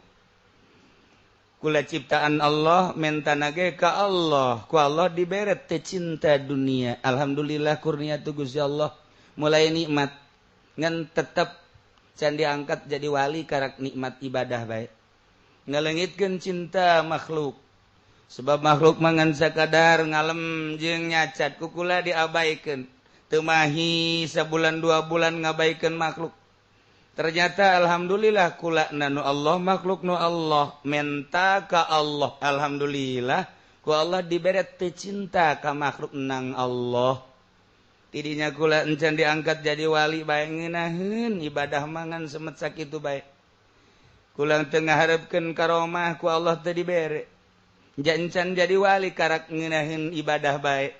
kula ciptaan Allah mentana ge ka Allah ku Allah dibere teh cinta dunia alhamdulillah kurnia tu Gusti Allah mulai nikmat ngan tetep can diangkat jadi wali karak nikmat ibadah bae ngaleungitkeun cinta makhluk sebab makhluk mangan sakadar ngalem jeung nyacat ku kula diabaikeun teu mahi sabulan 2 bulan ngabaikeun makhluk ternyata alhamdulillah kula nu Allah makhluk nu Allah menta ka Allah alhamdulillah ku Allah dibere teu cinta ka makhluk nang Allah tidinya kula encan diangkat jadi wali bae ngeunaheun ibadah mangan semet sakitu bae kula teu ngaharepkeun karomah ku Allah teu dibere encan jadi wali karak ngeunaheun ibadah bae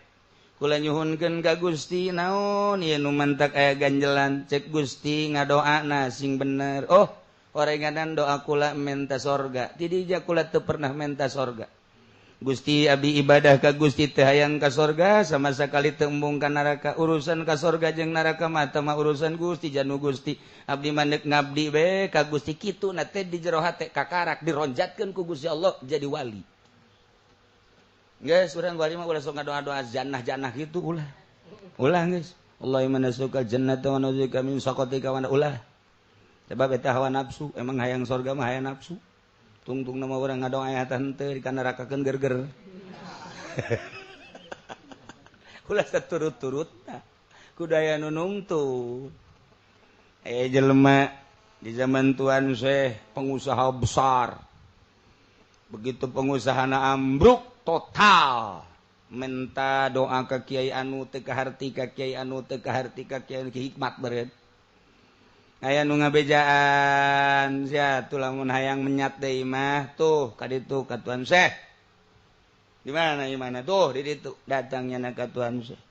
kula nyuhunkeun ka Gusti naon ieu nu mantak aya ganjelan cek Gusti ngadoana sing bener oh orenganan doa kula menta sorga tidija kula teu pernah menta sorga Gusti abdi ibadah ka Gusti teu hayang ka sorga sama sakali teu embung ka neraka urusan ka sorga jeung neraka mah teu mah urusan Gusti janu Gusti abdi mandek ngabdi be ka Gusti kitu na teh di jero hate kakarak dironjatkeun ku Gusti Allah jadi wali guys, urang wali mah ulah sok ngadoa-doa jannah-jannah gitu ulah. Ulah guys. Allahumma nasuka jannata wa na'udzubika min sakhatika wa ulah. Sebab eta hawa nafsu, emang hayang surga mah hayang nafsu. Tungtung nama urang ngadoa aya teu di kana nerakakeun gerger. Ulah saturut-turutna. Kudaya nu nungtu. Jelema di zaman Tuan Syekh pengusaha besar. Begitu pengusahana ambruk total menta doa ka kiai anu teu kaharti ka kiai anu teu kaharti ka kiai anu hikmat beureun aya nu ngabejaan sia tuh lamun hayang menyat deui mah tuh ka ditu ka Tuan Syekh di mana tuh di ditu datangnya na ka Tuan Syekh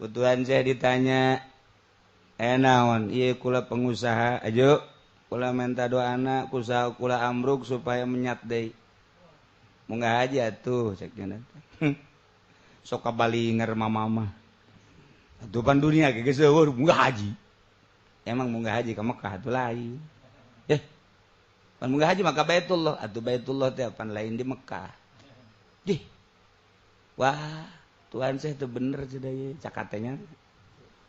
ku Tuan Syekh ditanya naon ieu kula pengusaha ajo kula menta doana ku usaha kula ambruk supaya menyat deui munggah aja tuh ceknya sok kabalinger mama atuh pan dunia ge geus eueuh munggah haji emang munggah haji ka Mekah atuh lain pan munggah haji maka Baitullah atuh Baitullah teh pan lain di Mekah wah Tuhan Syekh teu bener cenah ieu cakatenya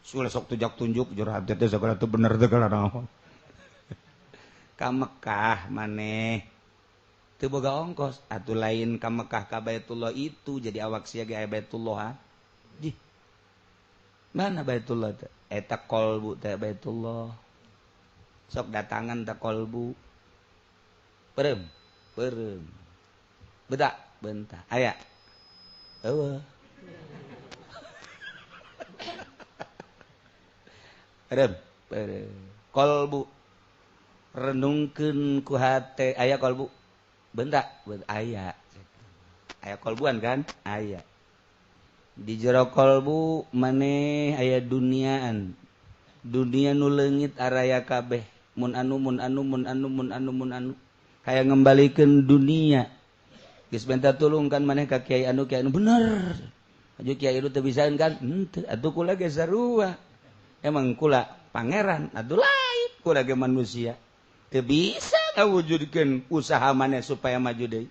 sule sok tujak tunjuk jur hati teh sagala teu bener teh kana naon ka Mekah maneh teu boga ongkos atuh lain ka Mekah ka Baitullah itu jadi awak sia ge aya Baitullah mana Baitullah teh eta kolbu teh Baitullah sok datangan teh kolbu perem benta aya eueuh perem kolbu renungkeun ku hate aya kolbu bentak aya kolbuan kan aya di jero kolbu maneh aya duniaan dunia nu leungit araya kabeh mun anu kaya ngembalikeun dunia geus benta tulung kan maneh ka kiai anu bener aju kiai anu teu bisaeun kan henteu atuh kula ge sarua emang kula pangeran atuh lain kula ge manusia teu bisa ngawujudkeun usaha maneh supaya maju deui.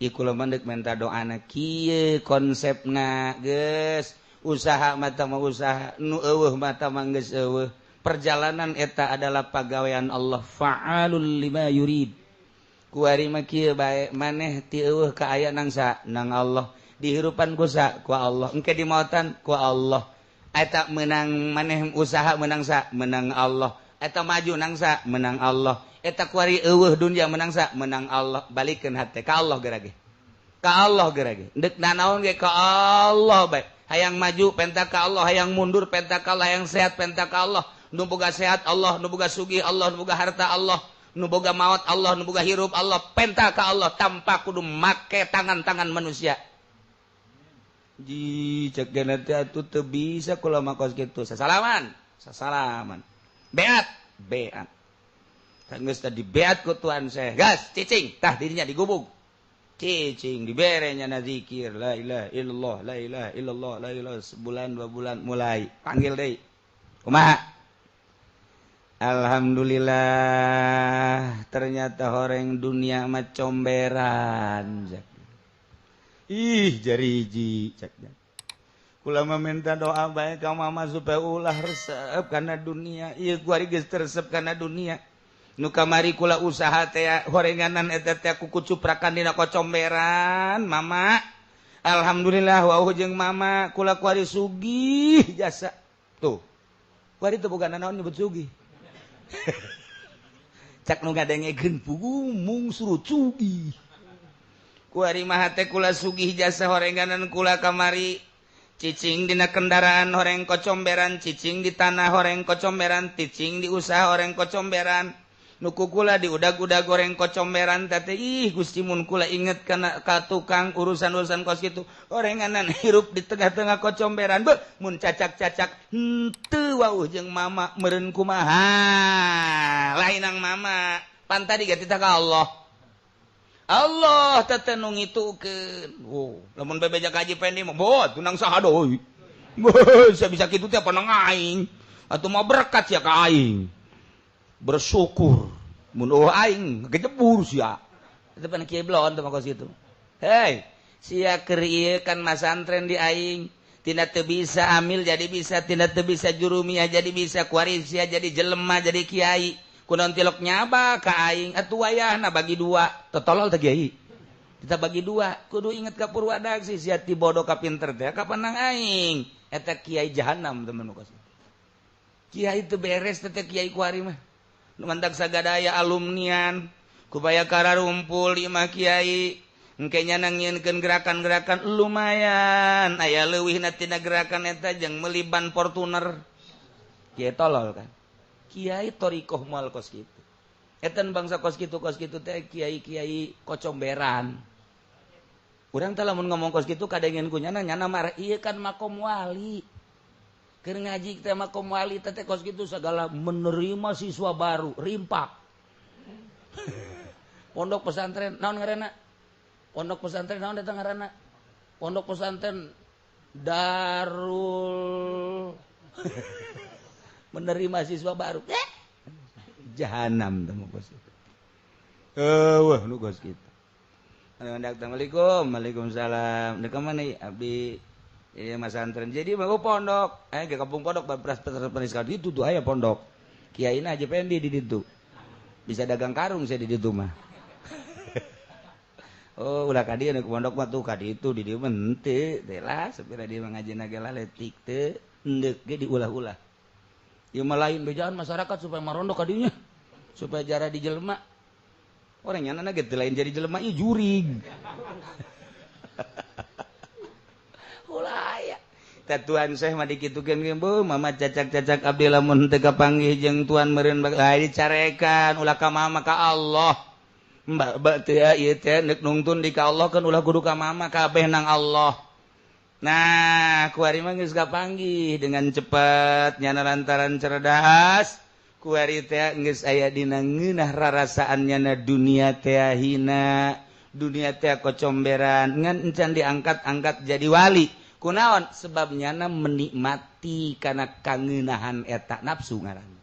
Ieu kula mandek menta doana kieu konsepna geus usaha mata mah usaha nu eueuh mata mah geus eueuh perjalanan eta adalah pagawean Allah fa'alul lima yurid kuari mah kieu bae maneh ti eueuh ka aya nang sa nang Allah dihirupan ku sa ku Allah engke di maotan ku Allah eta menang maneh usaha menang sa menang Allah eta maju nang sa menang Allah eta kuari eueuh dunya menang sa menang Allah balikeun hate ka Allah gerage ka Allah gerage deuk nanaon ge ka Allah bae hayang maju penta ka Allah hayang mundur penta ka Allah hayang sehat penta ka Allah nu boga sehat Allah nu boga sugih Allah nu boga harta Allah nu boga maot Allah nu boga hirup Allah penta ka Allah tanpa kudu make tangan-tangan manusia ji cek gana teh atuh teu bisa kula mah kos kitu sasalaman beat geus tadi beat ku tuan saya gas cicing tah dirinya digubung cicing diberenya na zikir la ilaha illallah la ilaha illallah la ilaha sebulan 2 bulan mulai panggil deui kumaha alhamdulillah ternyata horeng dunia mah comberan ih jari hiji ceknya kula mah minta doa bae ka mama supaya ulah resep kana dunia ieu kuari geus resep kana dunia nu kamari kula usaha teh horenganan eta teh kuku cuprakan dina kocomberan mama alhamdulillah wauh jeung mama kula kuari sugih jasa tuh kuari teu boga naon nyebut sugih cak nu ngadengekeun pugumung surut sugih kuari mah teh kula sugih jasa horenganan kula kamari cicing dina kendaraan horeng kocomberan cicing di tanah horeng kocomberan cicing di usaha horeng kocomberan nuku kula di udag-udag goreng kocomberan teh ih Gusti mun kula inget kana ka tukang urusan-urusan kos kitu horenganan hirup di tengah-tengah kocomberan beuh mun cacak-cacak henteu wauh jeung mama meureun kumaha lainang mama pan tadi gatita ka Allah teteh nu ngitukeun. Oh, lamun bebejak haji pendi mah bot tunang saha deui. Bisa kitu teh panang aing. Atuh mah berkat sia ka aing. Bersyukur mun aing ngejebur sia. Eta pan kieu blon teh mah kos kitu. Hei, sia keur ieu kan masantren di aing. Tina teu bisa amil jadi bisa, tina teu bisa jurumiyah jadi bisa, kuari sia jadi jelema jadi kiai. Kunaon tilok nyaba ka aing atuh wayahna bagi 2 totolol teh kiai kita bagi 2 kudu inget ka Purwadak si sia ti bodoh ka pinter teh kapanang aing eta kiai jahanam temen kos kiai teu beres teh kiai kuari mah nu mantak sagadaya alumnian kupaya kararumpul imah kiai engke nya nangieunkeun gerakan-gerakan lumayan aya leuwihna tina gerakan eta jeung meuli ban Fortuner kiai tolol kan kiai torikoh moal kos kitu etan bangsa kos kitu teh kiai kocomberan urang teh lamun ngomong kos kitu kadengeun ku nyana marah ieu kan makom wali keur ngaji teh makom wali teh kos kitu sagala menerima siswa baru rimpak pondok pesantren naon ngaranna pondok pesantren naon eta ngaranna pondok pesantren Darul menerima siswa baru jahanam temu kos itu wah nu kos kitu Assalamualaikum Waalaikumsalam da ka mana abdi ieu masantren jadi mah pondok ge kampung pondok beras penis ka ditu tuh aya pondok kiaina aja pendi di ditu bisa dagang karung saya di ditu mah oh ulah ka dieu nu pondok mah tuh ka ditu di dieu mah henteu teh lah sapira dieu ngajina ge laletik teu endek ge diulah-ulah ieu mah lain bejaan masyarakat supaya marondok ka dinya supaya jara di jelema orang nyanana ge teu lain jadi jelema ieu jurig ulah aya teh tuan Syekh mah dikitukeun ge beuh mama cacak-cacak abdi lamun teu kapanggih jeung tuan meureun lain dicarekan ulah ka mama ka Allah mbak teh ieu teh neuk nungtun di ka Allah kan ulah kudu ka mama kabeh nang Allah. Nah, kuari mah geus kapanggih dengan cepat nyana lantaran cerdas. Kuari teh geus aya dina ngeunah rarasaannya na dunia teh hina, dunia teh kocomberan ngan encan diangkat-angkat jadi wali. Kunaon? Sebab nyana menikmati kana kangeunahan eta nafsu ngaranna.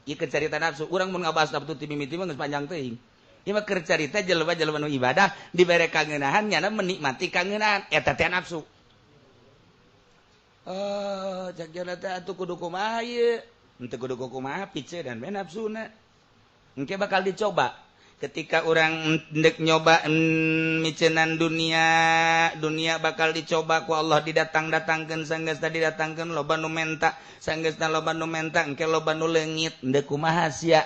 Ieu keur carita nafsu, urang mun ngabahas nafsu ti mimiti mah geus panjang teuing. Ieu mah keur carita jelema-jelema nu ibadah dibere kangeunahan nyana menikmati kangeunahan eta teh nafsu. Oh, jagjana teh atuh kudu kumaha ieu? Henteu kudu kumaha pice dan bae nafsuna. Engke bakal dicoba. Ketika orang ndek nyoba micenan dunia bakal dicoba ku Allah didatang-datangkeun sanggeusna didatangkeun loba nu menta, sanggeusna loba nu menta engke loba nu leungit ndek kumaha sia.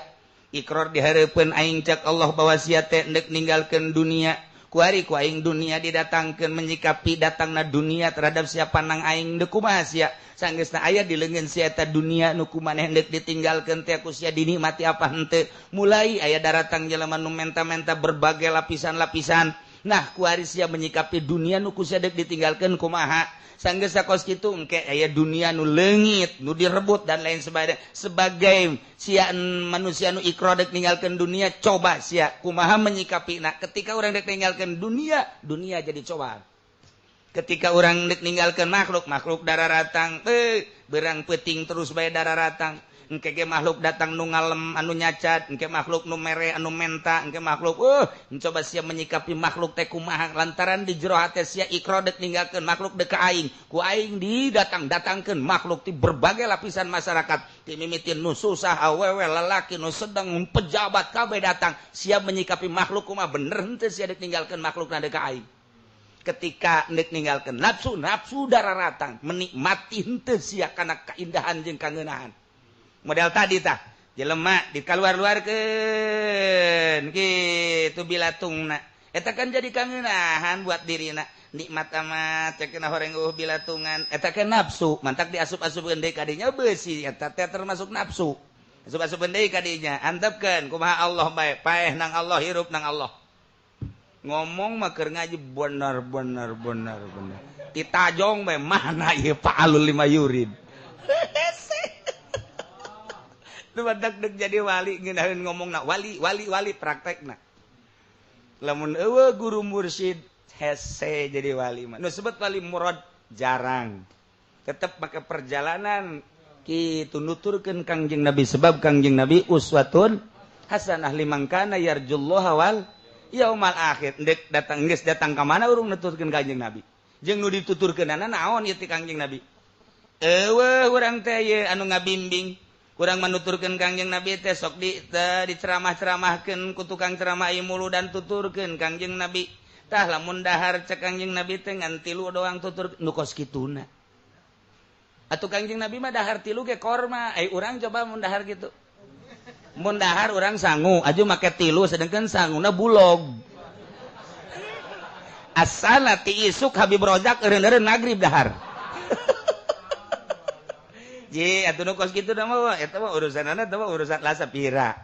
Iqrar di hareupeun aing cak Allah bahwa sia teh ndek ninggalkeun dunia. Kuari ku aing dunia didatangkeun menyikapi datangna dunia terhadap siapa nang aing deuk kumaha sia sanggeusna aya di leungeun sia eta dunia nu kumaneh hendak ditinggalkeun teh ku sia dinikmati apa henteu mulai aya daratang jelema nu menta-menta berbagai lapisan-lapisan Nah kuari sia menyikapi dunia nu ku sadek ditinggalkeun kumaha sanggeus sakos kitu engke aya dunia nu leungit nu direbut dan lain sebagainya sebagai sia manusia nu ikrar dek ninggalkeun dunia coba sia kumaha menyikapi nah ketika urang dek ninggalkeun dunia jadi cobaan ketika urang dek ninggalkeun makhluk dararatang berang peuting terus bae dararatang engke ge makhluk datang nu ngalem anu nyacat engke makhluk nu mere anu menta engke makhluk coba sia menyikapi makhluk teh kumaha lantaran di jero hate sia ikrar dek ninggalkeun makhluk dek ka aing ku aing didatangkeun makhluk ti berbagai lapisan masyarakat ti mimitin nu susah awewe lalaki nu sedang pejabat kabeh datang sia menyikapi makhluk kumaha bener henteu sia dek ninggalkeun makhluk na dek ka aing ketika dek ninggalkeun nafsu dararatang menikmati henteu sia kana kaindahan jeung kangeunahan model tadi tah jelema dikaluar-luarkeun kitu bilatungna eta kan jadi kangeunahan buat dirina nikmat amat ceukna horeng bilatungan eta kan nafsu mantak diasup-asupkeun deui ka dinya beusi eta teh termasuk nafsu asup-asupkeun deui ka dinya antepkeun kumaha Allah bae paeh nang Allah hirup nang Allah ngomong mah keur ngaji bener ditajong bae mana ieu fa'alul lima yurid badak dek jadi wali ngeunaheun ngomongna wali praktekna lamun eueuh guru mursyid hese jadi wali mah nu sebut wali murad jarang tetep make perjalanan kitu nuturkeun Kangjeng Nabi sebab Kangjeng Nabi uswatun hasanah liman kana yarjullaha wal yaumal akhir dek datang geus datang ka mana urang nuturkeun Kangjeng Nabi jeung nu dituturkeunana naon ieu ti Kangjeng Nabi eueuh urang teh ye anu ngabimbing kurang menuturkan Kangjeng Nabi teh sok diceramah-ceramahkeun ku tukang ceramah mulu dan tuturkeun Kangjeng Nabi tah lamun dahar cek Kangjeng Nabi teh ngan 3 doang tutur nu kos kituna atuh Kangjeng Nabi mah dahar 3 ge korma urang coba mun dahar kitu mun dahar urang sangu aju make 3 sedengkeun sanguna bulog asana ti isuk Habib Rozak eureun-eureun magrib dahar ji atuh nu kos kitu mah eta mah urusanana teh urusan lasapira.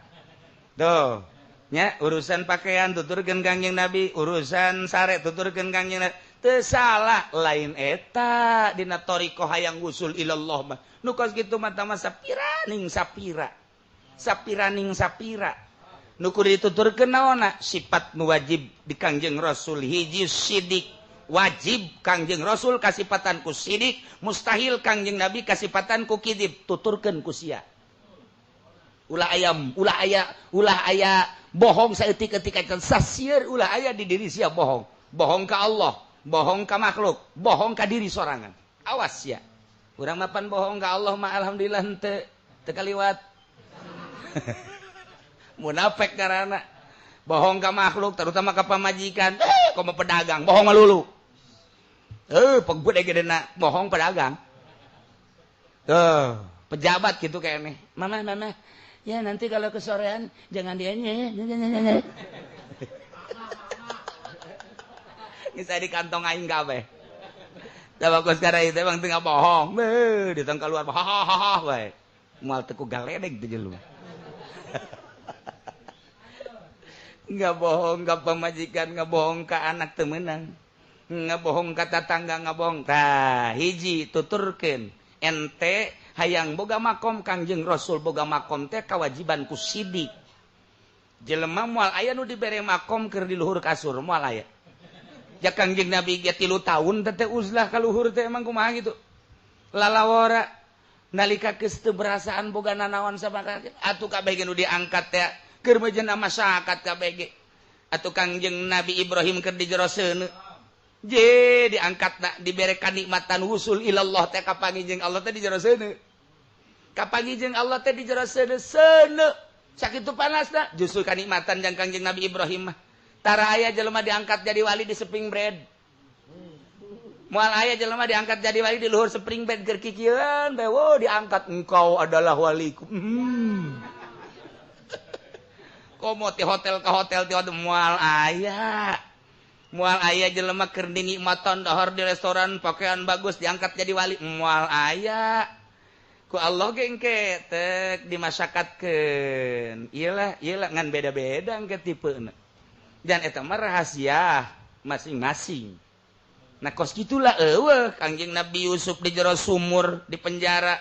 Tuh, nya urusan pakaian tuturkeun Kangjeng Nabi, urusan sare tuturkeun Kangjeng Nabi. Teu salah lain eta dina thariqah hayang usul ilallah mah. Nu kos kitu mah tah sapira ning sapira. Sapira ning sapira. Nu kudu dituturkeun naonna? Sifat nu wajib di Kangjeng Rasul hiji sidik. Wajib Kangjeng Rasul kasipatan ku sidik mustahil Kangjeng Nabi kasipatan ku kidib tuturkeun ku sia ulah aya bohong saeutik-eutik sasieun ulah aya di diri sia bohong ka Allah bohong ka makhluk bohong ka diri sorangan awas ya urang mapan bohong ka Allah mah alhamdulillah henteu teu kaliwat munafik karana bohong ka makhluk terutama ka pamajikan komo pedagang bohong melulu pegbud gedena bohong pedagang pejabat gitu kayaknya mama ya nanti kalau kesorean jangan dianya bisa di kantong aing kabeh da bagus karena itu emang tengah bohong ditang keluar hahaha wae moal teu ku galedeg teh jelema nggak bohong ka pamajikan nggak bohong ka anak teu meunang nggak bohong ka tetangga nggak bohong tah hiji tuturkeun ente hayang boga makom Kangjeng Rasul boga makom teh kawajiban ku sidik jelema moal aya nu dibere makom keur di luhur kasur moal aya ja Kangjeng Nabi ge 3 taun teh uzlah ka luhur teh emang kumaha gitu lalawara nalika geus teu berasaan boga nanaon sabaraha atuh kabeh ge nu diangkat teh keur meujana masyarakat kabeh ge atuh Kangjeng Nabi Ibrahim keur di jero seuneu je diangkat dibere kanikmatan wusul ilallah teh kapangijeng Allah teh di jero seuneu kapangijeng Allah teh di jero seuneu sakitu panasna justru kanikmatan jang Kangjeng Nabi Ibrahim mah tara aya jelema diangkat jadi wali di spring bed moal aya jelema diangkat jadi wali di luhur spring bed keur kikieun bae wo diangkat engkau adalah waliku komo ti hotel ka hotel ti moal aya jelema keur dinikmatan dahar di restoran pakaian bagus diangkat jadi wali moal aya ku Allah ge engke teu dimasyakatkeun iyalah ngan beda-beda engke tipeuna dan eta mah rahasia masing-masing. Nah kos gitulah eueuh Kangjeng Nabi Yusuf di jero sumur di penjara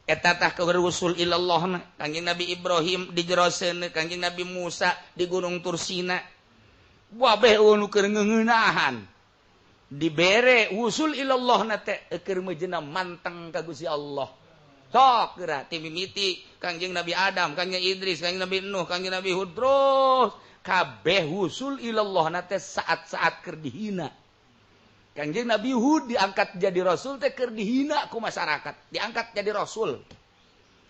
eta tah keusul ilallah. Kangjeng Nabi Ibrahim di jero seuneu, Kangjeng Nabi Musa di Gunung Tursina. Wabeh nu keur ngeuneunahan dibere usul ilallah na teh keur meujeuna manteng ka Gusti Allah. Sok geura ti mimiti Kangjeng Nabi Adam, Kangjeng Idris, Kangjeng Nabi Nuh, Kangjeng Nabi Hud terus kabeh usul ilallah na teh saat-saat keur dihina. Kangjeng Nabi Hud diangkat jadi rasul teh keur dihina ku masyarakat, diangkat jadi rasul.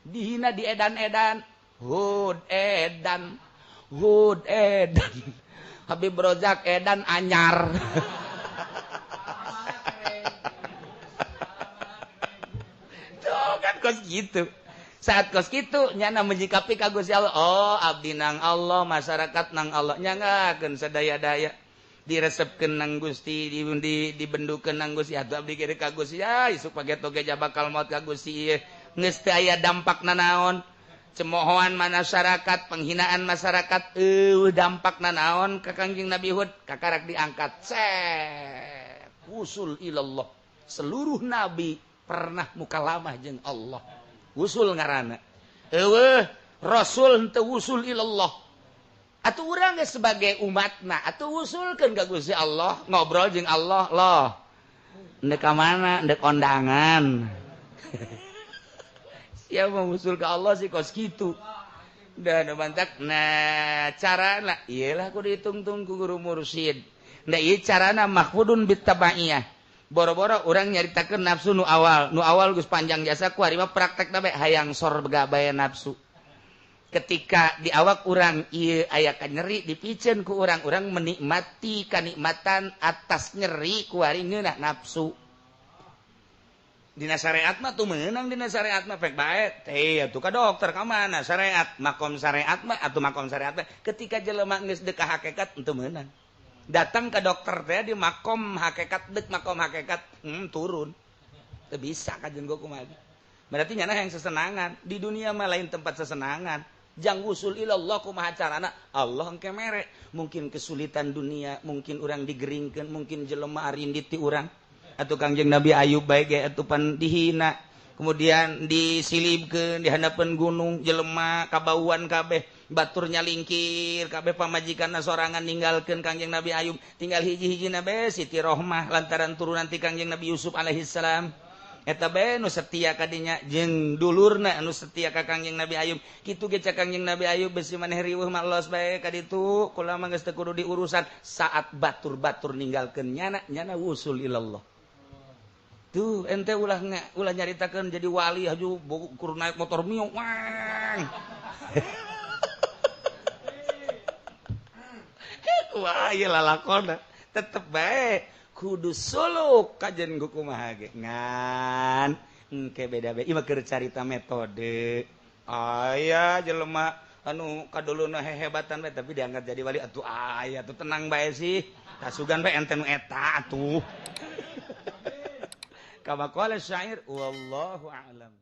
Dihina di edan-edan, Hud edan. Habib Rozak edan anyar. Tuh kan kos gitu. Saat kos gitu nyana menjikapi ka Gusti Allah. Oh, abdi nang Allah, masyarakat nang Allah. Nyangakeun sadaya-daya. Diresepkeun nang Gusti, dibendukeun nang Gusti. Atuh abdi kieu ka Gusti. Ya, isuk page toge bakal maut ka Gusti. Geus teu aya dampakna naon. Cemohoan masyarakat, penghinaan masyarakat, dampakna naon ka Kangjeng Nabi Hud, kakarak diangkat. Usul ilallah. Seluruh nabi pernah mukalamah jeung Allah. Usul ngaranna. Eueuh, rasul teu usul ilallah. Atuh urang geus sebagai umatna, atuh usulkeun ka Gusti Allah, ngobrol jeung Allah, loh. Ndek ka mana? Ndek kondangan. Ya mau usul ke Allah sih kos gitu. Dan bantak. Nah, carana iyalah kudu dihitung-hitung ku guru mursyid. Nah, ieu carana mahfudun bitabaiyah. Boro-boro urang nyaritakeun nafsu nu awal geus panjang jasa ku ari mah praktekna bae hayang sor begabaya nafsu. Ketika di awak urang ieu aya nyeri dipikeun ku urang menikmati kanikmatan atas nyeri ku ari ngeunah nafsu. Dina syariat mah tuh meunang dina syariat mah pek bae teh atuh ka dokter ka mana syariat makom syariat mah atuh makom syariat mah ketika jelema geus deuk ka hakikat teu meunang datang ka dokter teh di makom hakikat deuk makom hakikat turun teu bisa kajen gua kumaha berarti nyana yang sesenangan di dunia mah lain tempat sesenangan jang usul ilallah kumaha carana Allah engke mere mungkin kesulitan dunia mungkin urang digeringkeun mungkin jelema arindit ti urang atau Kangjeng Nabi Ayub baik ya atuh pan dihina kemudian disilibkeun di handapeun gunung jelema kabauan kabeh baturnya lingkir kabeh pamajikanna sorangan ninggalkeun Kangjeng Nabi Ayub tinggal hiji-hijina bae Siti Rohmah lantaran turunan ti Kangjeng Nabi Yusuf alaihi salam eta bae nu setia ka dinya jeung dulurna anu setia ka Kangjeng Nabi Ayub kitu ge ca Kangjeng Nabi Ayub besi maneh riweuh malos bae ka ditu kula mah geus teu kudu diurusan saat batur-batur ninggalkeun nyana usul ilallah. Tuh ente ulah nyaritakeun jadi wali haju kur naik motor mio wang. Wah ieu lalakonna tetep bae kudu suluk kajen ku kumaha ge ngan engke beda-beda ieu mah keur carita metode. Aya jelema anu kaduluna hehebatan bae tapi diangkat jadi wali atuh aya tuh tenang bae sih. Kasugan bae ente nu eta atuh. Kama qala syair wallahu a'lam.